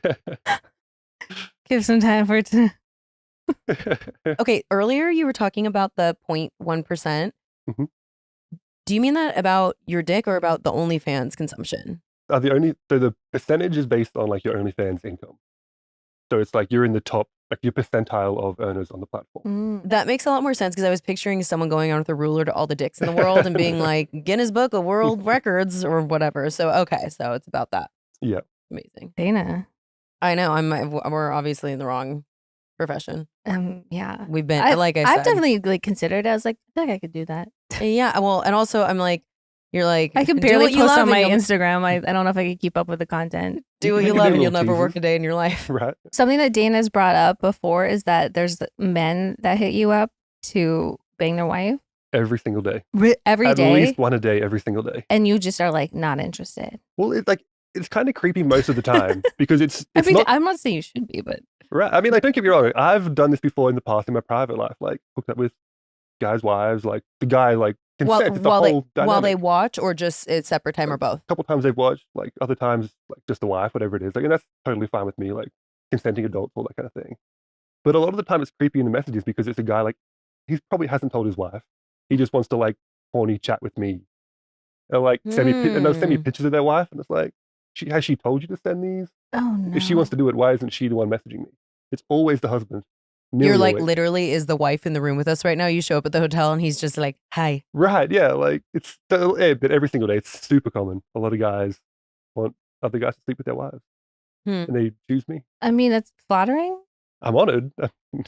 Give some time for it to. Okay, earlier you were talking about the 0.1%. Mhm. Do you mean that about your dick or about the OnlyFans consumption? So the percentage is based on like your OnlyFans income. So it's like you're in the top, like your percentile of earners on the platform. That makes a lot more sense because I was picturing someone going on with a ruler to all the dicks in the world and being like Guinness Book of World Records or whatever. So okay, so it's about that. Yeah. Amazing. Dayna. I know. We're obviously in the wrong profession. Yeah. We've been I've said. definitely like considered it. I was like, I feel like I could do that. Yeah. Well, and also I'm like, you're like, I could do barely what you post love on and my you'll- Instagram. I don't know if I could keep up with the content. Do what You you can love do and you'll little never work teases. a day in your life. Right. Something that Dana's brought up before is that there's men that hit you up to bang their wife Every single day. every At day, least one a day, every single day. and you just are like not interested. Well, it's kind of creepy most of the time because it's Every not day, I'm not saying you should be, but right. I mean, like, don't get me wrong. I've done this before in the past in my private life, like hooked up with guys' wives, like the guy, like consent. It's a While whole they dynamic. watch or just at separate time or both. A couple times they've watched, like other times, like just the wife, whatever it is. Like, and that's totally fine with me, like consenting adults, all that kind of thing. But a lot of the time it's creepy in the messages because it's a guy like he probably hasn't told his wife. He just wants to like horny chat with me. And like send me pictures of their wife, and it's like, has she told you to send these? oh no. If she wants to do it, why isn't she the one messaging me? It's always the husband. You're Nearly like always. literally is the wife in the room with us right now. You show up at the hotel and he's just like, hi. Right, yeah, like it's but every single day it's super common. A lot of guys want other guys to sleep with their wives, and they choose me. I mean, it's flattering. I'm honored.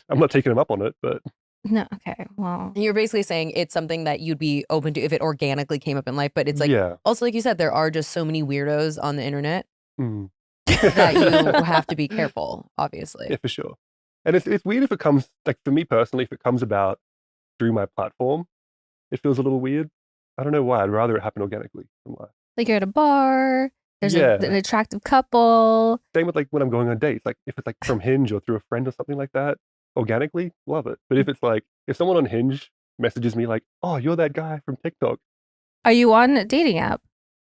I'm not taking them up on it, but No, okay, well, You're basically saying it's something that you'd be open to if it organically came up in life. But it's like, yeah, also like you said, there are just so many weirdos on the internet mm. that you have to be careful, obviously. Yeah, for sure. And it's weird if it comes, like for me personally, if it comes about through my platform, it feels a little weird. I don't know why. I'd rather it happen organically from life. like you're at a bar. There's Yeah. an attractive couple. Same with like when I'm going on dates. Like if it's like from Hinge or through a friend or something like that, organically, love it. But if it's like if someone on Hinge messages me like, "Oh, you're that guy from TikTok," Are you on a dating app?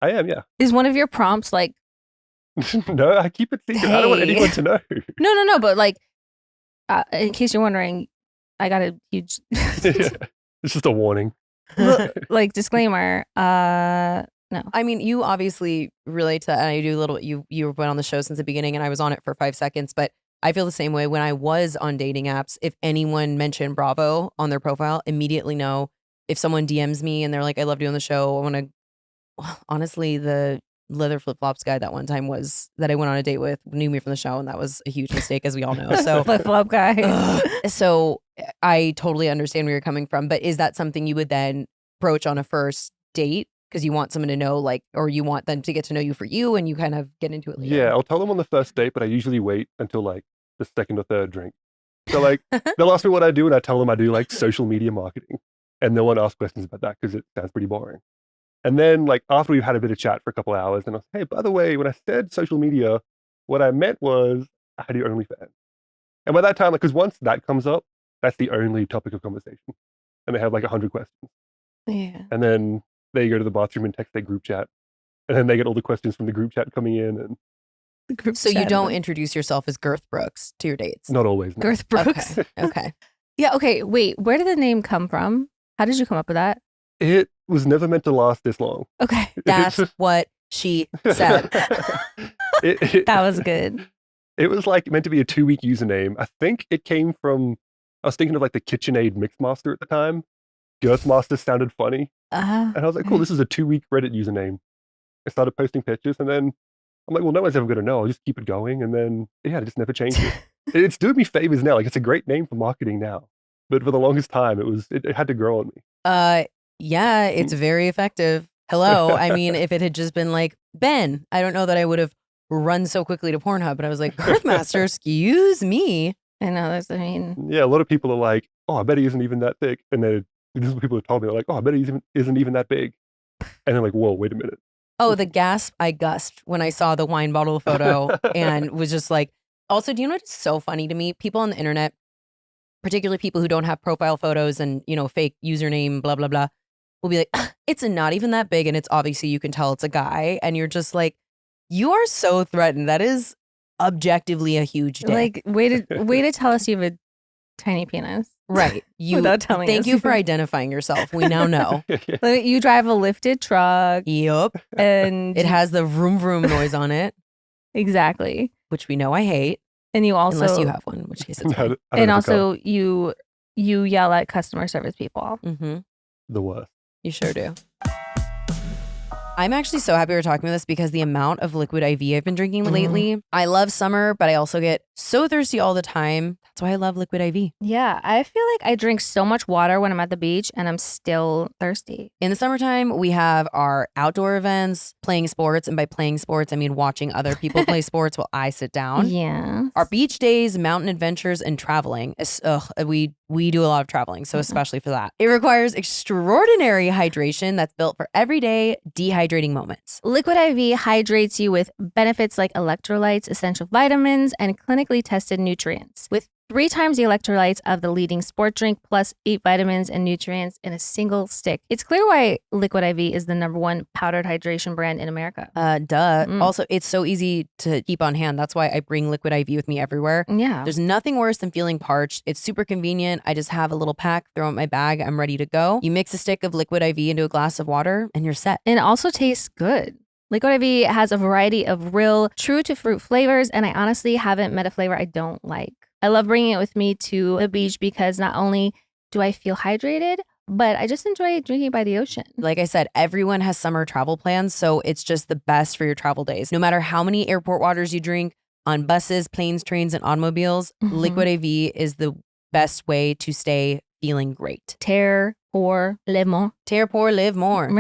I am, yeah. Is one of your prompts like, No, I keep it secret. I don't want Hey. anyone to know. no, but like, in case you're wondering, I got a huge Yeah. It's just a warning. like disclaimer. No. I mean, you obviously relate to that. And I do a little, you've been on the show since the beginning and I was on it for 5 seconds, but I feel the same way when I was on dating apps. If anyone mentioned Bravo on their profile, immediately know. If someone DMs me and they're like, I loved you on the show, I want to, honestly, the leather flip-flops guy that one time was, that I went on a date with, knew me from the show. And that was a huge mistake, as we all know. So, Flip flop guy. so I totally understand where you're coming from, but is that something you would then approach on a first date? Because you want someone to know, like, or you want them to get to know you for you and you kind of get into it later. Yeah, I'll tell them on the first date, but I usually wait until like the second or third drink. So like they'll ask me what I do, and I tell them I do like social media marketing, and no one asks questions about that because it sounds pretty boring. And then like after we've had a bit of chat for a couple of hours, then I'll say, hey, by the way, when I said social media, what I meant was I do OnlyFans. And by that time, like, because once that comes up, that's the only topic of conversation, and they have like 100 questions, Yeah. and then they go to the bathroom and text their group chat, and then they get all the questions from the group chat coming in, and The group So you chat don't of introduce yourself as Girth Brooks to your dates. not always. No. Girth Brooks. Okay. Okay. Yeah. Okay. Wait. Where did the name come from? How did you come up with that? It was never meant to last this long. Okay. That's what she said. That was good. It was like meant to be a 2-week username. I think it came from, I was thinking of like the KitchenAid Mixmaster at the time. Girthmasterr sounded funny. And I was like, cool, this is a 2-week Reddit username. I started posting pictures, and then I'm like, well, no one's ever going to know. I'll just keep it going. And then, yeah, I just never changed it. It's doing me favors now. Like, it's a great name for marketing now. But for the longest time, it had to grow on me. Yeah, it's very effective. Hello. I mean, if it had just been like Ben, I don't know that I would have run so quickly to Pornhub, but I was like, Girthmasterr, excuse me. I know. I mean, Yeah, a lot of people are like, oh, I bet he isn't even that thick. And then this is what people have told me. They're like, oh, I bet he isn't even that big. And then like, whoa, wait a minute. Oh, the gasp I gasped when I saw the wine bottle photo and was just like, also, do you know what's so funny to me? People on the internet particularly people who don't have profile photos and, fake username, blah, blah, blah, will be like, it's not even that big. And it's obviously, you can tell it's a guy. And you're just like, you are so threatened. That is objectively a huge dick. Like, way to tell us you have a tiny penis. Right. Without telling Thank us. you for identifying yourself. We now know. Like, you drive a lifted truck. Yup. And It has the vroom vroom noise on it, exactly. which we know I hate. And you also, Unless you have one, in which case it's fine. and also you yell at customer service people. Mm-hmm. The worst. You sure do. I'm actually so happy we're talking about this because the amount of liquid IV I've been drinking lately. I love summer, but I also get so thirsty all the time. That's why I love liquid IV. Yeah, I feel like I drink so much water when I'm at the beach and I'm still thirsty. In the summertime, we have our outdoor events, playing sports. And by playing sports, I mean watching other people play sports while I sit down. Yeah. Our beach days, mountain adventures, and traveling. We do a lot of traveling, so especially for that. It requires extraordinary hydration that's built for everyday dehydrating moments. Liquid IV hydrates you with benefits like electrolytes, essential vitamins, and clinically tested nutrients. With 3 times the electrolytes of the leading sport drink, plus 8 vitamins and nutrients in a single stick. It's clear why Liquid IV is the #1 powdered hydration brand in America. Also, it's so easy to keep on hand. That's why I bring Liquid IV with me everywhere. Yeah. There's nothing worse than feeling parched. It's super convenient. I just have a little pack, throw it in my bag. I'm ready to go. You mix a stick of Liquid IV into a glass of water and you're set. And it also tastes good. Liquid IV has a variety of real, true to fruit flavors, and I honestly haven't met a flavor I don't like. I love bringing it with me to the beach because not only do I feel hydrated, but I just enjoy drinking by the ocean. Like I said, everyone has summer travel plans, so it's just the best for your travel days. No matter how many airport waters you drink on buses, planes, trains, and automobiles, Liquid IV is the best way to stay feeling great. Terre, pour, live more. Terre, pour, live more.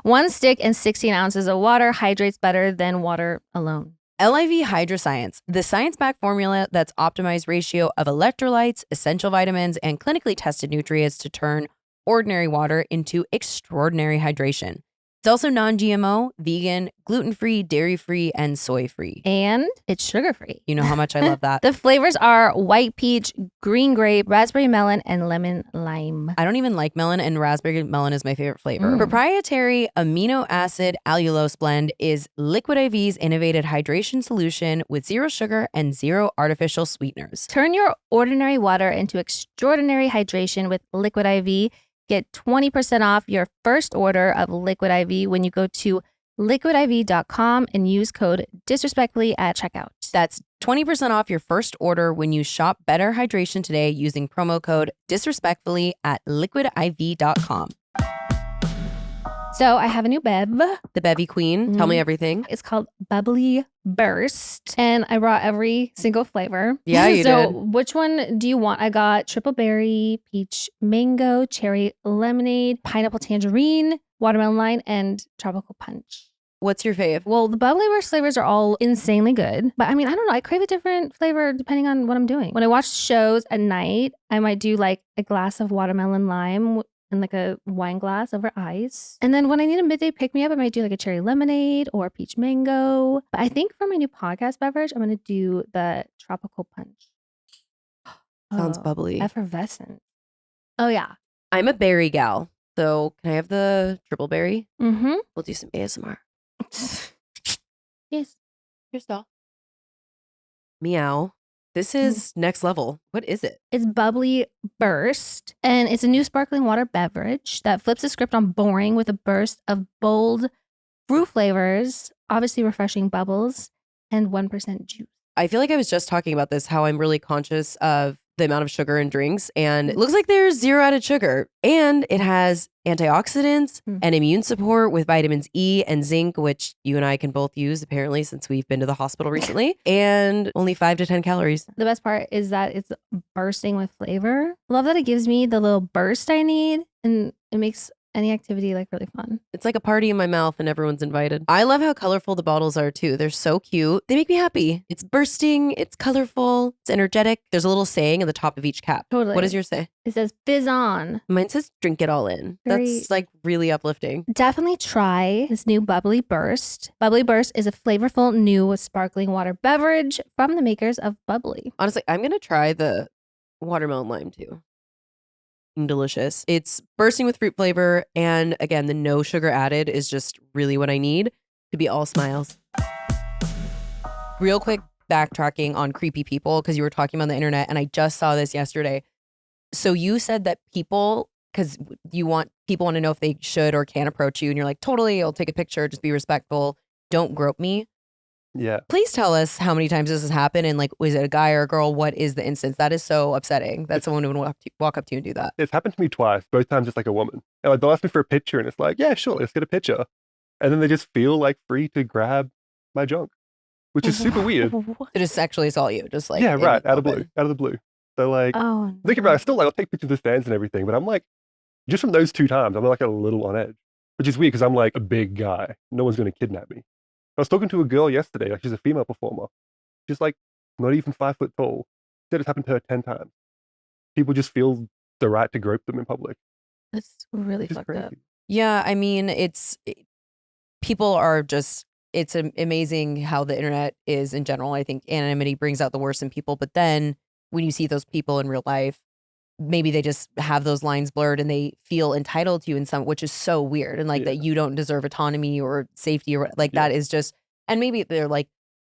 1 stick and 16 ounces of water hydrates better than water alone. LIV Hydroscience, the science-backed formula that's optimized ratio of electrolytes, essential vitamins, and clinically tested nutrients to turn ordinary water into extraordinary hydration. It's also non-GMO, vegan, gluten-free, dairy-free, and soy-free. And it's sugar-free. You know how much I love that. The flavors are white peach, green grape, raspberry melon, and lemon lime. I don't even like melon, and raspberry melon is my favorite flavor. Proprietary amino acid allulose blend is Liquid IV's innovative hydration solution with 0 sugar and 0 artificial sweeteners. Turn your ordinary water into extraordinary hydration with Liquid IV. Get 20% off your first order of Liquid IV when you go to liquidiv.com and use code disrespectfully at checkout. That's 20% off your first order when you shop Better Hydration today using promo code disrespectfully at liquidiv.com. So I have a new bev. The Bevvy Queen. Tell me everything. It's called Bubbly Burst. And I brought every single flavor. Yeah, you so did. which one do you want? I got triple berry, peach mango, cherry lemonade, pineapple tangerine, watermelon lime, and tropical punch. What's your fave? Well, the Bubbly Burst flavors are all insanely good. But I mean, I don't know. I crave a different flavor depending on what I'm doing. When I watch shows at night, I might do like a glass of watermelon lime and like a wine glass over ice. And then when I need a midday pick-me-up, I might do like a cherry lemonade or peach mango. But I think for my new podcast beverage, I'm going to do the tropical punch. Sounds bubbly. Effervescent. Oh, yeah. I'm a berry gal. So can I have the triple berry? Mm-hmm. We'll do some ASMR. Yes. Here's doll. Meow. This is next level. What is it? It's Bubbly Burst, and it's a new sparkling water beverage that flips the script on boring with a burst of bold fruit flavors, obviously refreshing bubbles, and 1% juice. I feel like I was just talking about this, how I'm really conscious of the amount of sugar in drinks, and it looks like there's 0 added sugar. And it has antioxidants and immune support with vitamins E and zinc, which you and I can both use apparently since we've been to the hospital recently, and only 5 to 10 calories. The best part is that it's bursting with flavor. I love that it gives me the little burst I need, and it makes any activity like really fun. It's like a party in my mouth and everyone's invited. I love how colorful the bottles are too. They're so cute. They make me happy. It's bursting, it's colorful, it's energetic. There's a little saying at the top of each cap. Totally. What does yours say? It says fizz on. Mine says drink it all in. Very- That's like really uplifting. Definitely try this new Bubbly Burst. Bubbly Burst is a flavorful new sparkling water beverage from the makers of Bubbly. Honestly, I'm going to try the watermelon lime too. Delicious. It's bursting with fruit flavor, and again, the no sugar added is just really what I need to be all smiles. Real quick backtracking on creepy people, because you were talking about the internet, and I just saw this yesterday. So you said that people, because people want to know if they should or can approach you, and you're like, totally, I'll take a picture, just be respectful, don't grope me. Yeah. Please tell us how many times this has happened, and like, was it a guy or a girl? What is the instance? That is so upsetting that someone would walk up to you and do that. It's happened to me twice. Both times it's like a woman. And like they'll ask me for a picture and it's like, yeah, sure, let's get a picture. And then they just feel like free to grab my junk, which is super weird. To just sexually assault you, just like yeah, right, out of open. the blue. So like, Oh, thinking about it, still like I'll take pictures of fans and everything, but I'm like, just from those 2 times, I'm like a little on edge, which is weird because I'm like a big guy. No one's going to kidnap me. I was talking to a girl yesterday, like she's a female performer. She's like not even 5 foot tall. She said it's happened to her 10 times. People just feel the right to grope them in public. That's really Which is fucked up. crazy. Yeah, I mean, people are just, it's amazing how the internet is in general. I think anonymity brings out the worst in people, but then when you see those people in real life, maybe they just have those lines blurred and they feel entitled to you in some, which is so weird. And like that you don't deserve autonomy or safety or like that is just, and maybe they're like,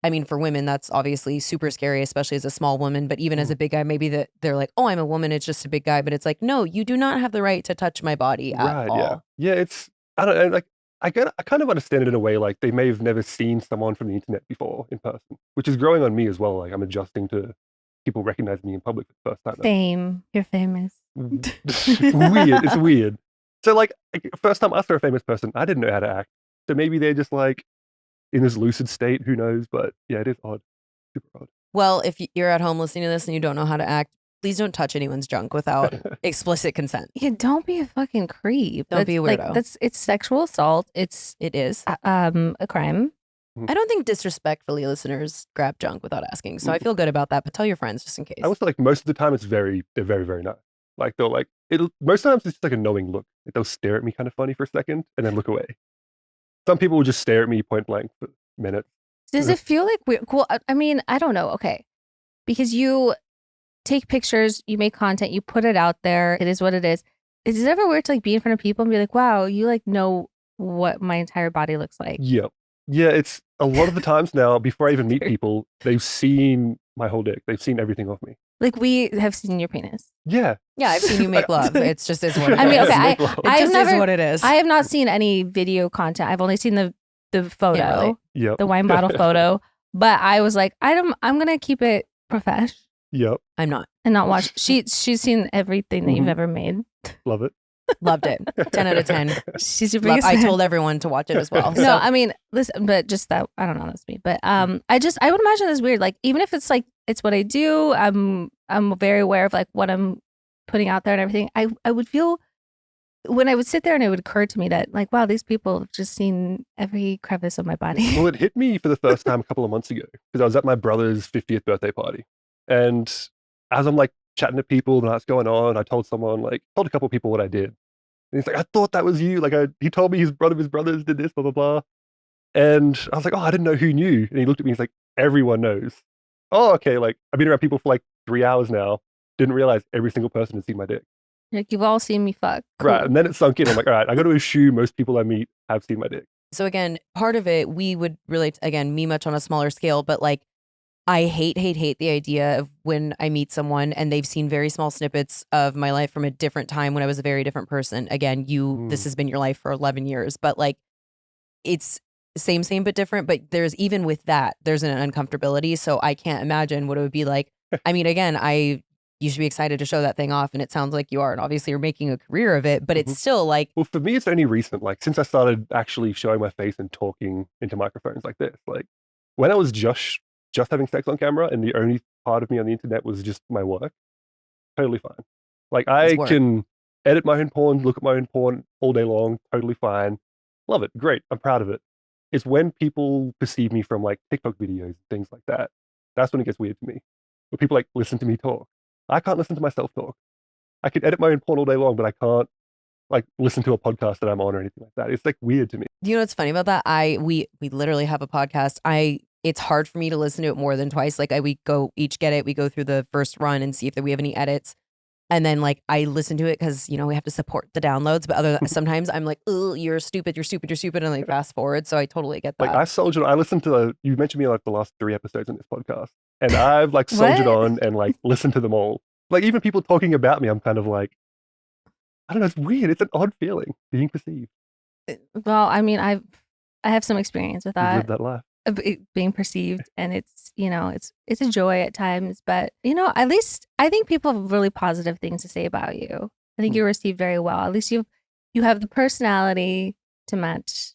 I mean, for women, that's obviously super scary, especially as a small woman. But even as a big guy, maybe that they're like, oh, I'm a woman. It's just a big guy. But it's like, no, you do not have the right to touch my body at all. Yeah. Yeah, it's, I don't know, like, I kind of understand it in a way, like they may have never seen someone from the internet before in person, which is growing on me as well. Like I'm adjusting to people recognizing me in public for the first time. Fame. You're famous. Weird. It's weird. So like first time I saw a famous person, I didn't know how to act. So maybe they're just like in this lucid state, who knows? But yeah, it is odd. Super odd. Well, if you're at home listening to this and you don't know how to act, please don't touch anyone's junk without explicit consent. Yeah, don't be a fucking creep. Don't be a weirdo. Like, it's sexual assault. It is. A crime. I don't think disrespectfully listeners grab junk without asking. So I feel good about that, but tell your friends just in case. I would say like most of the time they're very, very nice. Like they'll like, most times it's just like a knowing look. Like, they'll stare at me kind of funny for a second and then look away. Some people will just stare at me point blank for minutes. Does it feel like weird? Cool. I mean, I don't know. Okay. Because you take pictures, you make content, you put it out there. It is what it is. Is it ever weird to like be in front of people and be like, wow, you like know what my entire body looks like? Yeah. Yeah, it's a lot of the times now, before I even meet people, they've seen my whole dick. They've seen everything of me. Like we have seen your penis. Yeah. Yeah, I've seen you make love. It's just is what it is. I mean, okay, It just is what it is. I have not seen any video content. I've only seen the photo, Yeah, really. Yep. the wine bottle photo. But I was like, I'm gonna keep it profesh Yep. I'm not. and not watch. She's seen everything that you've ever made. Love it. Loved it. 10 out of 10. She's your Love, biggest I fan. told everyone to watch it as well. No, I mean, listen, but just that, I don't know, that's me. But I would imagine it's weird. Like, even if it's like, it's what I do, I'm very aware of like what I'm putting out there and everything. I would feel, when I would sit there and it would occur to me that like, wow, these people have just seen every crevice of my body. Well, it hit me for the first time a couple of months ago because I was at my brother's 50th birthday party. And as I'm like chatting to people and what's going on, I told a couple of people what I did. And he's like, I thought that was you. Like, he told me his brothers did this, blah, blah, blah. And I was like, oh, I didn't know who knew. And he looked at me, he's like, everyone knows. Oh, okay. Like, I've been around people for like 3 hours now. Didn't realize every single person had seen my dick. Like, you've all seen me fuck. Cool. Right. And then it sunk in. I'm like, all right, I got to assume most people I meet have seen my dick. So again, part of it, we would relate, again, me much on a smaller scale, but like, I hate the idea of when I meet someone and they've seen very small snippets of my life from a different time when I was a very different person. Again, this has been your life for 11 years, but like, it's same, but different. But there's, even with that, there's an uncomfortability. So I can't imagine what it would be like. I mean, again, you should be excited to show that thing off. And it sounds like you are. And obviously you're making a career of it, but it's still like. Well, for me, it's only recent. Like, since I started actually showing my face and talking into microphones like this, like when I was just having sex on camera and the only part of me on the internet was just my work, totally fine. Like, I can edit my own porn, look at my own porn all day long, totally fine. Love it. Great. I'm proud of it. It's when people perceive me from like TikTok videos and things like that. That's when it gets weird to me. When people like listen to me talk. I can't listen to myself talk. I can edit my own porn all day long, but I can't like listen to a podcast that I'm on or anything like that. It's like weird to me. You know what's funny about that? We literally have a podcast. I it's hard for me to listen to it more than twice. Like we go each get it. We go through the first run and see if we have any edits. And then like I listen to it because, you know, we have to support the downloads. But sometimes I'm like, oh, you're stupid. And like fast forward. So I totally get that. Like I soldiered. I listened to you mentioned me like the last 3 episodes in this podcast, and I've like soldiered What? on and like listened to them all. Like even people talking about me, I'm kind of like, I don't know. It's weird. It's an odd feeling being perceived. Well, I mean, I have some experience with You've that. lived that life. Being perceived, and it's, you know, it's a joy at times, but you know, at least I think people have really positive things to say about you. I think you're received very well. At least you have the personality to match.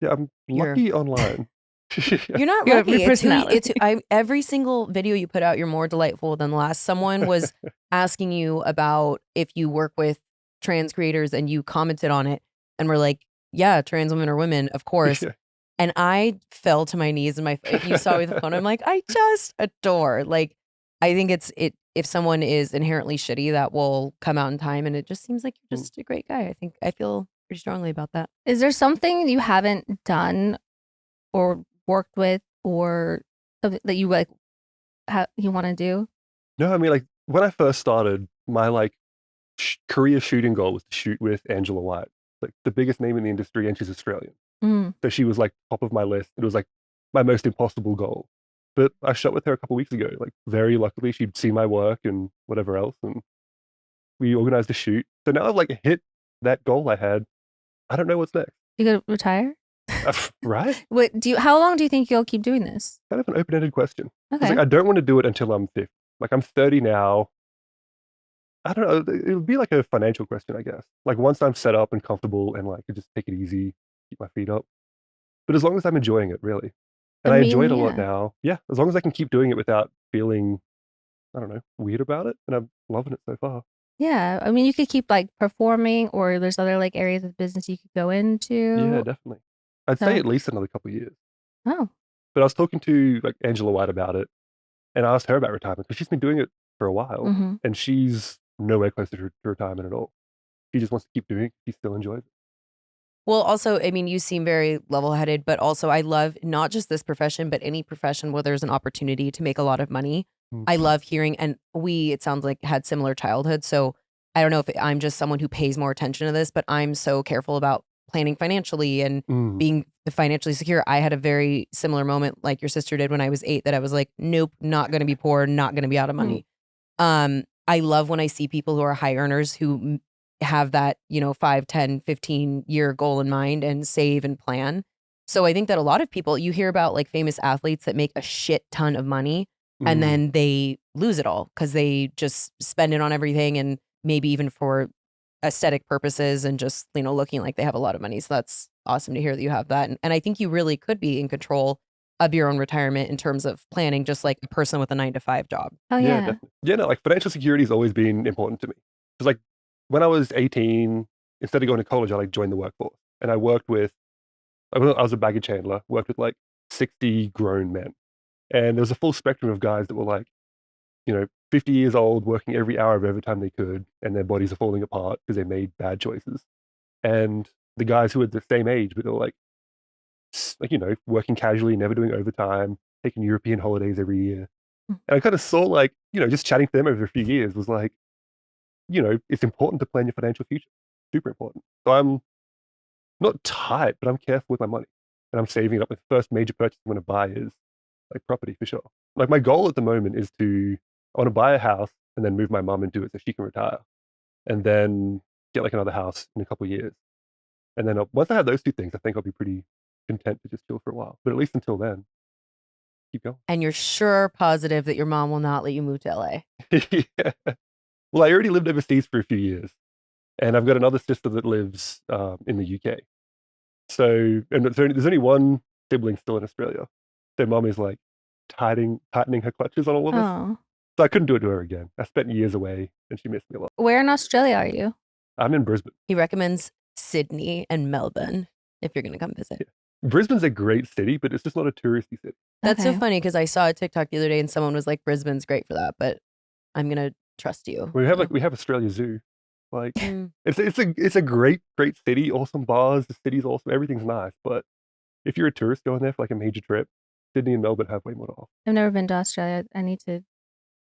Yeah, I'm lucky online. You're not You have lucky. your personality. Every single video you put out, you're more delightful than the last. Someone was asking you about if you work with trans creators, and you commented on it, and were like, yeah, trans women are women, of course. Yeah. And I fell to my knees, and if you saw me with the phone, I'm like, I just adore. Like, I think if someone is inherently shitty, that will come out in time. And it just seems like you're just a great guy. I feel pretty strongly about that. Is there something you haven't done or worked with, or something that you like you want to do? No, I mean, like when I first started, my like career shooting goal was to shoot with Angela White, like the biggest name in the industry, and she's Australian. Mm. So she was like top of my list. It was like my most impossible goal. But I shot with her a couple weeks ago. Like very luckily, she'd seen my work and whatever else, and we organized a shoot. So now I've like hit that goal I had. I don't know what's next. You gonna retire? Right? How long do you think you'll keep doing this? Kind of an open-ended question. Okay. Like I don't want to do it until I'm 50. Like I'm 30 now. I don't know. It would be like a financial question, I guess. Like once I'm set up and comfortable and like just take it easy, keep my feet up. But as long as I'm enjoying it, really. And I enjoy it a lot now. Yeah, as long as I can keep doing it without feeling, I don't know, weird about it. And I'm loving it so far. Yeah. I mean, you could keep like performing, or there's other like areas of business you could go into. Yeah, definitely. I'd say at least another couple of years. Oh. But I was talking to like Angela White about it, and I asked her about retirement because she's been doing it for a while, Mm-hmm. and she's nowhere close to retirement at all. She just wants to keep doing it. She still enjoys it. Well, also, I mean, you seem very level-headed, but also I love not just this profession, but any profession where there's an opportunity to make a lot of money. I love hearing, and it sounds like, had similar childhood. So I don't know if I'm just someone who pays more attention to this, but I'm so careful about planning financially and being financially secure. I had a very similar moment like your sister did when I was 8, that I was like, nope, not going to be poor, not going to be out of money. I love when I see people who are high earners who have that, 5, 10, 15 year goal in mind and save and plan. So I think that a lot of people, you hear about like famous athletes that make a shit ton of money and then they lose it all because they just spend it on everything, and maybe even for aesthetic purposes, and just, looking like they have a lot of money. So that's awesome to hear that you have that. And I think you really could be in control of your own retirement in terms of planning, just like a person with a 9-to-5 job. Oh, yeah. Definitely. Yeah, no, like financial security has always been important to me. Because like when I was 18, instead of going to college, I like joined the workforce. And I worked with, I was a baggage handler, worked with like 60 grown men. And there was a full spectrum of guys that were like, 50 years old, working every hour of overtime they could, and their bodies are falling apart because they made bad choices. And the guys who were the same age, but they were like, working casually, never doing overtime, taking European holidays every year. And I kind of saw like, just chatting to them over a few years was like, it's important to plan your financial future. Super important. So I'm not tight, but I'm careful with my money. And I'm saving it up. The first major purchase I'm going to buy is like property for sure. Like my goal at the moment is I want to buy a house and then move my mum into it so she can retire. And then get like another house in a couple of years. And then once I have those two things, I think I'll be pretty content to just chill for a while. But at least until then, keep going. And you're sure positive that your mom will not let you move to LA? Yeah. Well, I already lived overseas for a few years. And I've got another sister that lives in the UK. So, and there's only one sibling still in Australia. So mom is like tightening her clutches on all of us. Oh. So I couldn't do it to her again. I spent years away and she missed me a lot. Where in Australia are you? I'm in Brisbane. He recommends Sydney and Melbourne if you're going to come visit. Yeah. Brisbane's a great city, but it's just not a touristy city. That's so Okay. funny because I saw a TikTok the other day and someone was like, Brisbane's great for that, but I'm going to trust you. We have Australia Zoo. Like Mm. it's a great city, awesome bars, the city's awesome, everything's nice. But if you're a tourist going there for like a major trip, Sydney and Melbourne have way more to offer. I've never been to Australia.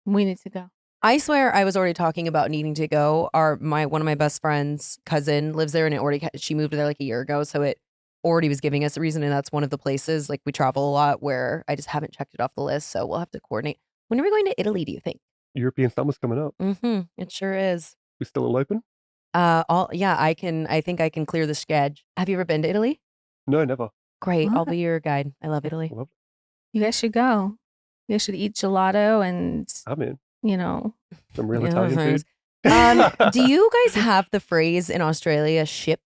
We need to go. I swear I was already talking about needing to go. One of my best friends' cousin lives there, and she moved there like a year ago, so it already was giving us a reason, and that's one of the places, like, we travel a lot where I just haven't checked it off the list, so we'll have to coordinate. When are we going to Italy, do you think? European summer's coming up. It sure is. We still eloping? I think I can clear the sketch. Have you ever been to Italy? No, never. Great. I'll What? be your guide. I love Italy. Love You guys should go. You guys should eat gelato and, it. I'm in. Some real Yeah, Italian food. thanks. Do you guys have the phrase in Australia, ship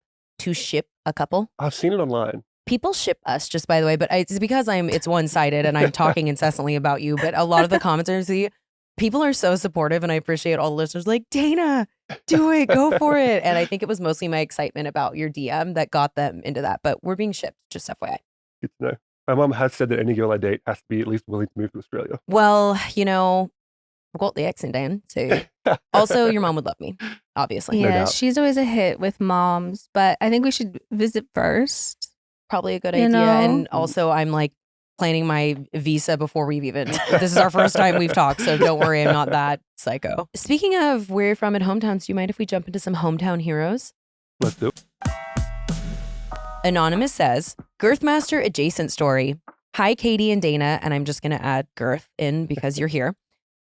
a couple? I've seen it online. People ship us, just by the way, but it's because it's one-sided and I'm talking incessantly about you, but a lot of the commenters, people are so supportive, and I appreciate all the listeners like, Dayna, do it, go for it. And I think it was mostly my excitement about your DM that got them into that, but we're being shipped, just FYI. Good to know. My mom has said that any girl I date has to be at least willing to move to Australia. Well, I've got the accent down, so also your mom would love me, obviously. No yeah, doubt. she's always a hit with moms, but I think we should visit first. Probably a good You idea. know? And also I'm like planning my visa before we've even, this is our first time we've talked, so don't worry, I'm not that psycho. Speaking of where you're from and hometowns, do you mind if we jump into some hometown heroes? Let's do it. Anonymous says, Girthmasterr adjacent story. Hi, Katie and Dayna, and I'm just going to add Girth in because you're here.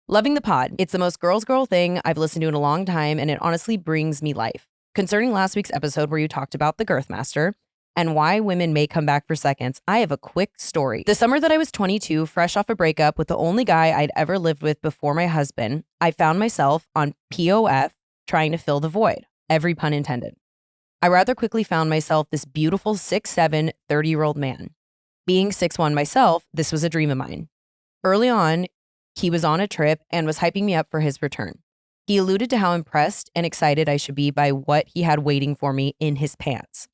Loving the pod. It's the most girls girl thing I've listened to in a long time, and it honestly brings me life. Concerning last week's episode where you talked about the Girthmasterr and why women may come back for seconds, I have a quick story. The summer that I was 22, fresh off a breakup with the only guy I'd ever lived with before my husband, I found myself on POF trying to fill the void. Every pun intended. I rather quickly found myself this beautiful 6'7", 30-year-old man. Being 6'1" myself, this was a dream of mine. Early on, he was on a trip and was hyping me up for his return. He alluded to how impressed and excited I should be by what he had waiting for me in his pants.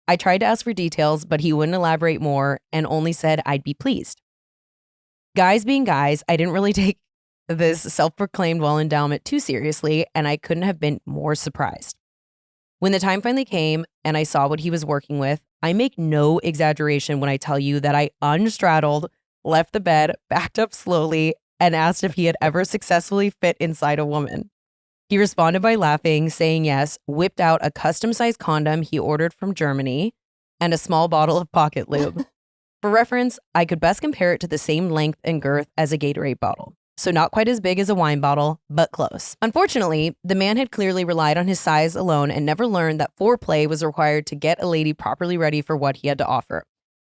I tried to ask for details, but he wouldn't elaborate more and only said I'd be pleased. Guys being guys, I didn't really take this self-proclaimed well-endowment too seriously, and I couldn't have been more surprised. When the time finally came and I saw what he was working with, I make no exaggeration when I tell you that I unstraddled, left the bed, backed up slowly, and asked if he had ever successfully fit inside a woman. He responded by laughing, saying yes, whipped out a custom-sized condom he ordered from Germany, and a small bottle of pocket lube. For reference, I could best compare it to the same length and girth as a Gatorade bottle. So not quite as big as a wine bottle, but close. Unfortunately, the man had clearly relied on his size alone and never learned that foreplay was required to get a lady properly ready for what he had to offer.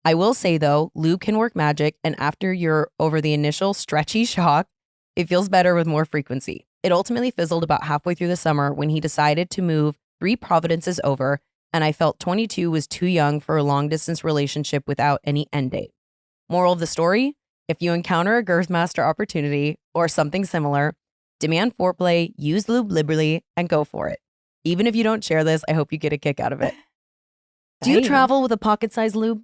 I will say though, lube can work magic, and after you're over the initial stretchy shock, it feels better with more frequency. It ultimately fizzled about halfway through the summer when he decided to move 3 providences over, and I felt 22 was too young for a long-distance relationship without any end date. Moral of the story? If you encounter a Girthmasterr opportunity or something similar, demand foreplay, use lube liberally, and go for it. Even if you don't share this, I hope you get a kick out of it. Do you Dang. travel with a pocket-sized lube?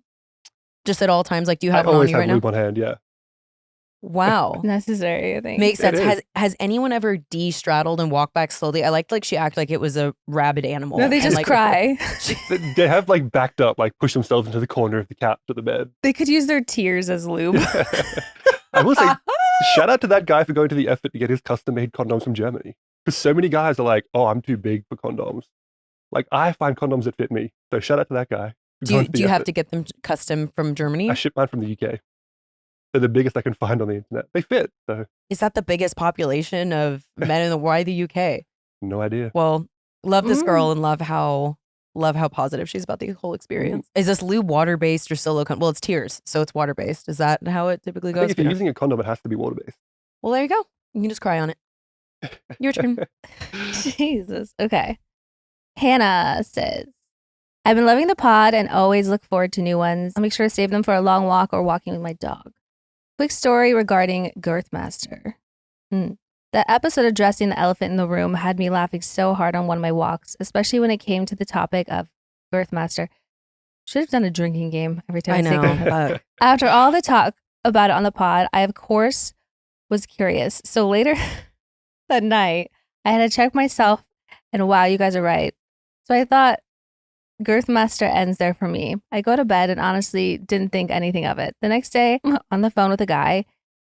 Just at all times? Like, do you have I one on always you have right now? lube on hand, yeah. Wow. Necessary, I think. Makes It sense. is. Has anyone ever de-straddled and walked back slowly? I liked she acted like it was a rabid animal. No, they and, just like, cry. They have like backed up, like pushed themselves into the corner of the couch or the bed. They could use their tears as lube. I will say, shout out to that guy for going to the effort to get his custom-made condoms from Germany. Because so many guys are like, oh, I'm too big for condoms. Like, I find condoms that fit me. So shout out to that guy. for Do going you, to do the you have effort. to get them custom from Germany? I ship mine from the UK. They're the biggest I can find on the internet. They fit, so Is that the biggest population of men in the why the UK? no idea. Well, love this girl and love how positive she's about the whole experience. Is this lube water-based or silicone? Well, it's tears, so it's water-based. Is that how it typically I goes? think if you're using a condom, it has to be water-based. Well, there you go. You can just cry on it. Your turn. Jesus. Okay. Hannah says, I've been loving the pod and always look forward to new ones. I'll make sure to save them for a long walk or walking with my dog. Quick story regarding Girthmasterr. The episode addressing the elephant in the room had me laughing so hard on one of my walks, especially when it came to the topic of Girthmasterr. Should have done a drinking game every time I say know. Girthmasterr. After all the talk about it on the pod, I of course was curious. So later that night, I had to check myself and wow, you guys are right. So I thought, Girthmasterr ends there for me. I go to bed and honestly didn't think anything of it. The next day, I'm on the phone with a guy.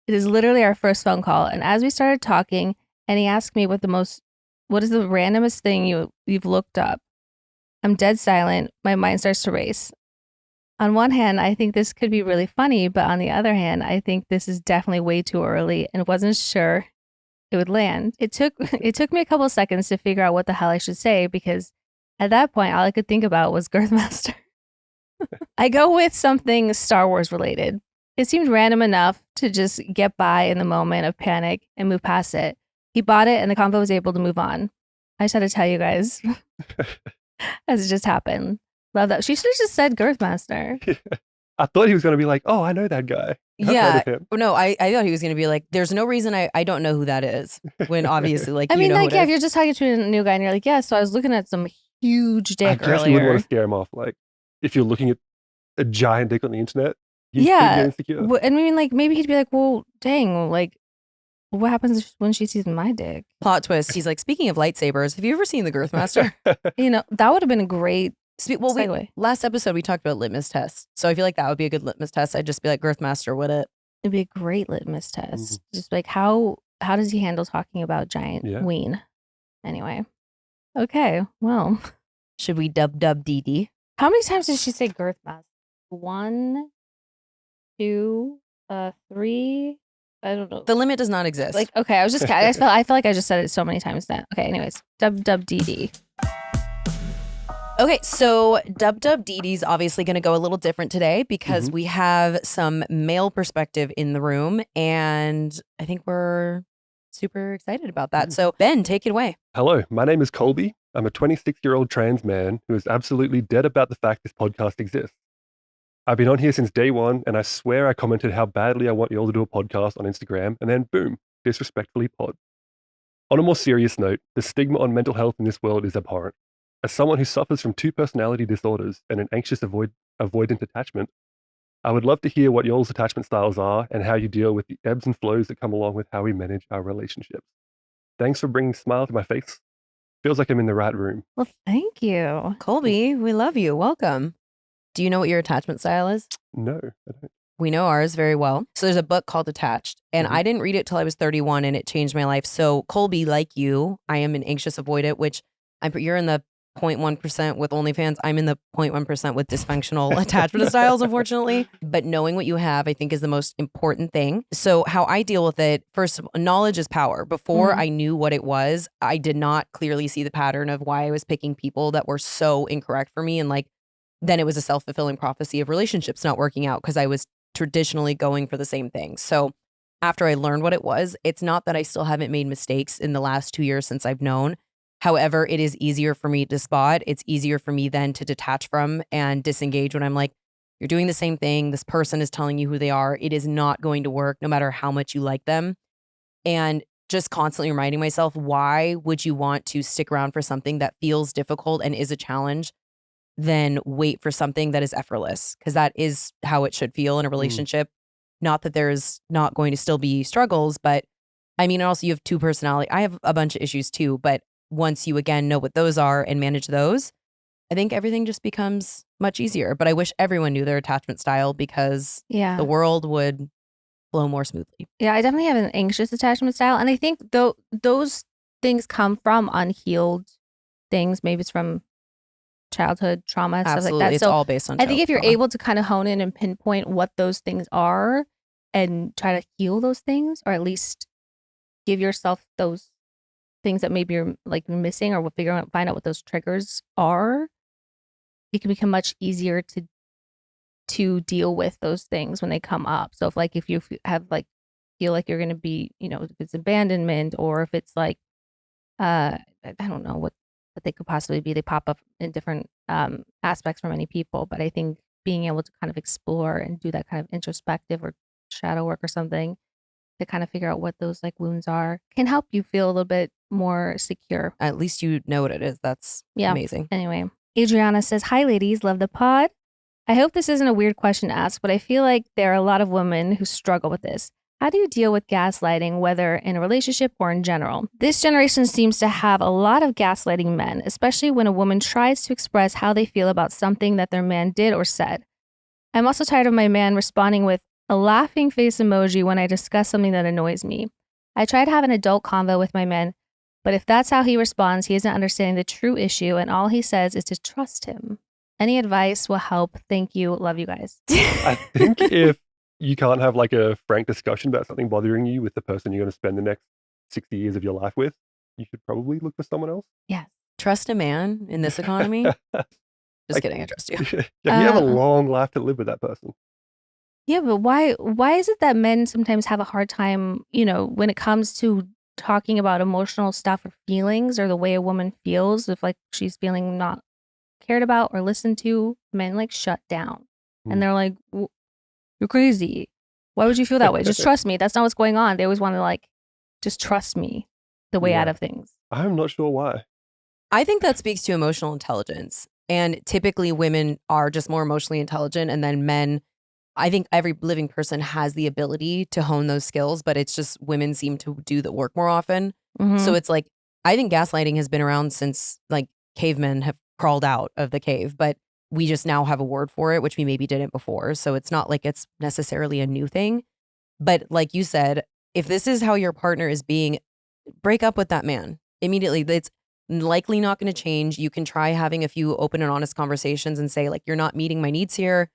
It is literally our first phone call. And as we started talking, and he asked me what is the randomest thing you've looked up? I'm dead silent. My mind starts to race. On one hand, I think this could be really funny, but on the other hand, I think this is definitely way too early and wasn't sure it would land. It took me a couple of seconds to figure out what the hell I should say because at that point, all I could think about was Girthmasterr. I go with something Star Wars related. It seemed random enough to just get by in the moment of panic and move past it. He bought it and the convo was able to move on. I just had to tell you guys as it just happened. Love that. She should have just said Girthmasterr. I thought he was going to be like, oh, I know that guy. I've heard of him. No, I thought he was going to be like, there's no reason I don't know who that is. When obviously, like, I mean, you know like, yeah, if you're just talking to a new guy and you're like, yeah, so I was looking at some huge dick I guess earlier. you wouldn't want to scare him off. Like, if you're looking at a giant dick on the internet, he's Yeah. insecure. I mean, like, maybe he'd be like, well, dang, like, what happens when she sees my dick? Plot twist. He's like, speaking of lightsabers, have you ever seen the Girthmasterr? You know, that would have been a great Well, segue. last episode we talked about litmus tests. So I feel like that would be a good litmus test. I'd just be like, Girthmasterr, would it? It'd be a great litmus test. Just like, how does he handle talking about giant ween? Anyway. Okay, well. Should we WWDD? How many times did she say Girthmasterr? 1, 2, 3. I don't know. The limit does not exist. Like, okay, I felt like I just said it so many times now. Okay, anyways, WWDD. Okay, so WWDD is obviously going to go a little different today because we have some male perspective in the room, and I think we're super excited about that. So, Ben, take it away. Hello, my name is Colby. I'm a 26-year-old trans man who is absolutely dead about the fact this podcast exists. I've been on here since day one, and I swear I commented how badly I want you all to do a podcast on Instagram, and then boom, disrespectfullypod. On a more serious note, the stigma on mental health in this world is abhorrent. As someone who suffers from 2 personality disorders and an anxious avoidant attachment, I would love to hear what y'all's attachment styles are and how you deal with the ebbs and flows that come along with how we manage our relationships. Thanks for bringing a smile to my face. Feels like I'm in the right room. Well, thank you. Colby, we love you. Welcome. Do you know what your attachment style is? No, I don't. We know ours very well. So there's a book called Attached, and I didn't read it till I was 31, and it changed my life. So Colby, like you, I am an anxious avoidant, which you're in the 0.1% with OnlyFans. I'm in the 0.1% with dysfunctional attachment styles, unfortunately. But knowing what you have, I think, is the most important thing. So how I deal with it, first of all, knowledge is power. Before I knew what it was, I did not clearly see the pattern of why I was picking people that were so incorrect for me. And like, then it was a self-fulfilling prophecy of relationships not working out because I was traditionally going for the same thing. So after I learned what it was, it's not that I still haven't made mistakes in the last 2 years since I've known. However, it is easier for me to spot. It's easier for me then to detach from and disengage when I'm like, you're doing the same thing. This person is telling you who they are. It is not going to work no matter how much you like them. And just constantly reminding myself, why would you want to stick around for something that feels difficult and is a challenge, then wait for something that is effortless? Because that is how it should feel in a relationship. Not that there's not going to still be struggles, but I mean, also you have 2 personality. I have a bunch of issues too, but once you again know what those are and manage those, I think everything just becomes much easier. But I wish everyone knew their attachment style because the world would flow more smoothly. Yeah, I definitely have an anxious attachment style. And I think those things come from unhealed things. Maybe it's from childhood trauma, stuff like that. It's all based on I think if you're trauma. able to kind of hone in and pinpoint what those things are and try to heal those things, or at least give yourself those things that maybe you're like missing, or find out what those triggers are, it can become much easier to deal with those things when they come up. So if you have like feel like you're going to be, if it's abandonment, or if it's like I don't know what they could possibly be. They pop up in different aspects for many people, but I think being able to kind of explore and do that kind of introspective or shadow work or something to kind of figure out what those like wounds are can help you feel a little bit more secure. At least you know what it is. That's amazing. Anyway, Adriana says, "Hi ladies, love the pod. I hope this isn't a weird question to ask, but I feel like there are a lot of women who struggle with this. How do you deal with gaslighting, whether in a relationship or in general? This generation seems to have a lot of gaslighting men, especially when a woman tries to express how they feel about something that their man did or said. I'm also tired of my man responding with a laughing face emoji when I discuss something that annoys me. I try to have an adult convo with my man, but if that's how he responds, he isn't understanding the true issue and all he says is to trust him. Any advice will help. Thank you. Love you guys. I think if you can't have like a frank discussion about something bothering you with the person you're going to spend the next 60 years of your life with, you should probably look for someone else. Yes. Trust a man in this economy? Just Like- kidding, I trust you. Yeah, you have a long life to live with that person. Yeah, but why is it that men sometimes have a hard time, when it comes to talking about emotional stuff or feelings or the way a woman feels if like she's feeling not cared about or listened to, men like shut down. Hmm. And they're like, you're crazy. Why would you feel that way? Just trust me. That's not what's going on. They always want to like, just trust me the way Yeah. out of things. I'm not sure why. I think that speaks to emotional intelligence. And typically women are just more emotionally intelligent. And then men, I think every living person has the ability to hone those skills, but it's just women seem to do the work more often. Mhm. So it's like, I think gaslighting has been around since like cavemen have crawled out of the cave, but we just now have a word for it, which we maybe didn't before. So it's not like it's necessarily a new thing. But like you said, if this is how your partner is being, break up with that man immediately. It's likely not going to change. You can try having a few open and honest conversations and say like, you're not meeting my needs here.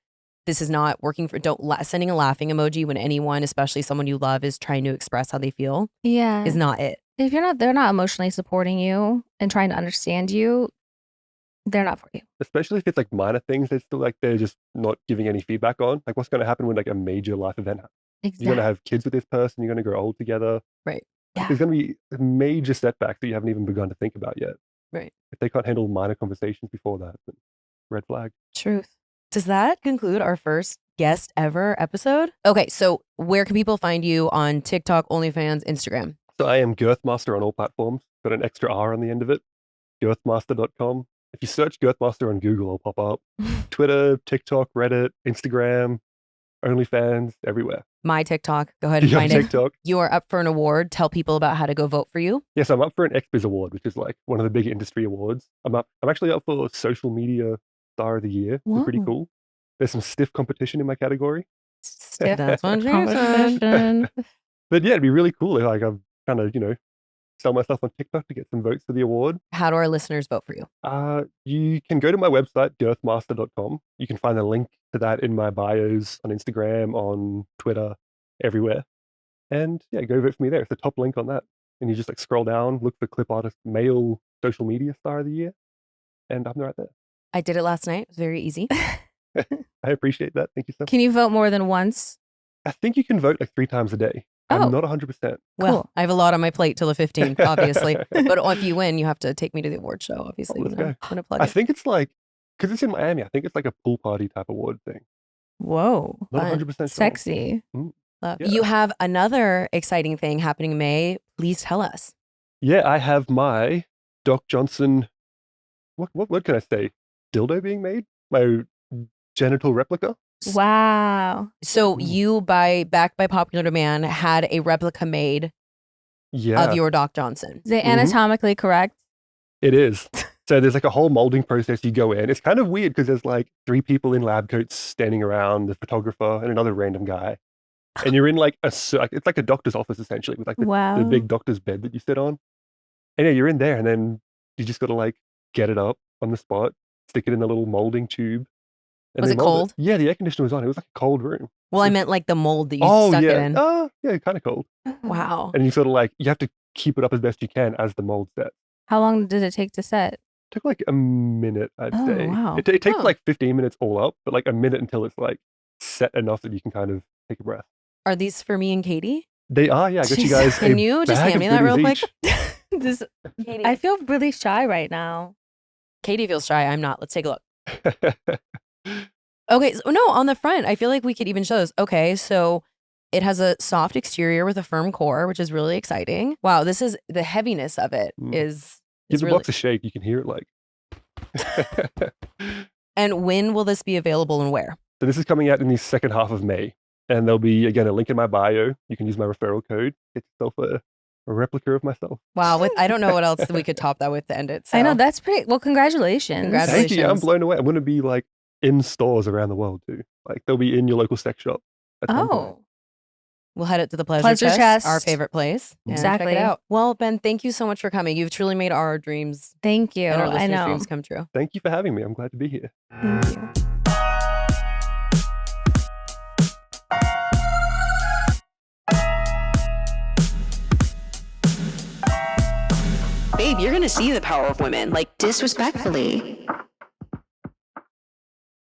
This is not working for, sending a laughing emoji when anyone, especially someone you love, is trying to express how they feel Yeah. is not it. If they're not emotionally supporting you and trying to understand you, they're not for you. Especially if it's like minor things that still like they're just not giving any feedback on. Like what's going to happen when like a major life event happens? Exactly. You're going to have kids with this person. You're going to grow old together. Right. Like, there's going to be major setbacks that you haven't even begun to think about yet. Right. If they can't handle minor conversations before that, then red flag. Truth. Does that conclude our first guest ever episode? Okay, so where can people find you on TikTok, OnlyFans, Instagram? So I am Girthmasterr on all platforms. Got an extra R on the end of it. Girthmasterr.com. If you search Girthmasterr on Google, it'll pop up. Twitter, TikTok, Reddit, Instagram, OnlyFans, everywhere. My TikTok. Go ahead and Yeah, find it. TikTok. You are up for an award. Tell people about how to go vote for you. Yes, I'm up for an XBiz award, which is like one of the big industry awards. I'm actually up for social media star of the year. Which is pretty Whoa. cool. There's some stiff competition in my category. Stiff That's what she said. competition. But yeah, it'd be really cool if like I'm trying to, sell myself on TikTok to get some votes for the award. How do our listeners vote for you? You can go to my website, girthmasterr.com. You can find a link to that in my bios on Instagram, on Twitter, everywhere. And yeah, go vote for me there. It's the top link on that. And you just like scroll down, look for clip artist, male social media star of the year. And I'm right there. I did it last night. It was very easy. I appreciate that. Thank you so much. Can you vote more than once? I think you can vote like 3 times a day. Oh. I'm not 100%. Well, Cool. I have a lot on my plate till the 15th, obviously. But if you win, you have to take me to the award show, obviously. let's when go. I'm gonna plug I it. think it's like, because it's in Miami, I think it's like a pool party type award thing. Whoa. Not Fun. 100% sure. Sexy. Love. Yeah. You have another exciting thing happening in May. Please tell us. Yeah, I have my Doc Johnson, what can I say? Dildo being made? My genital replica? Wow. So Ooh. you, backed by popular demand, had a replica made Yeah, of your Doc Johnson. Is it Mhm. anatomically correct? it is. So there's like a whole molding process you go in. It's kind of weird because there's like 3 people in lab coats standing around, the photographer and another random guy. And you're in like it's like a doctor's office essentially with like Wow. the big doctor's bed that you sit on. And yeah, you're in there and then you just got to like get it up on the spot, stick it in the little molding tube. And Was they it mold cold? Yeah, the air conditioner was on. It was like a cold room. Well, I meant like the mold that you Oh, stuck yeah. it in. Yeah, kind of cold. Wow. And you sort of like, you have to keep it up as best you can as the mold set. How long did it take to set? Took like a minute, I'd Oh, say. wow. It takes Oh. like 15 minutes all up, but like a minute until it's like set enough that you can kind of take a breath. Are these for me and Katie? They are, yeah. I got you Jeez. guys. Can a you just bag hand of me that real goodies quick? each. This, Katie. I feel really shy right now. Katie feels shy. I'm not. Let's take a look. Okay. So, no, on the front, I feel like we could even show this. Okay. So it has a soft exterior with a firm core, which is really exciting. Wow. This is the heaviness of it Mm. is Give the really. box a shake. You can hear it like. And when will this be available and where? So this is coming out in the second half of May. And there'll be, again, a link in my bio. You can use my referral code. Get yourself a replica of myself. Wow, I don't know what else we could top that with to end it. So. I know, that's pretty. Well, congratulations. Thank you. I'm Congratulations. blown away. I'm going to be like in stores around the world too. Like they'll be in your local sex shop. at some point. Oh, We'll head it to the Pleasure Pleasure Chest, our Chest. favorite place. And Exactly. Check it out. Well, Ben, thank you so much for coming. You've truly made our dreams thank you. and our I listeners' know. dreams come true. Thank you for having me. I'm glad to be here. Thank you. Babe, you're gonna see the power of women. Like, disrespectfully.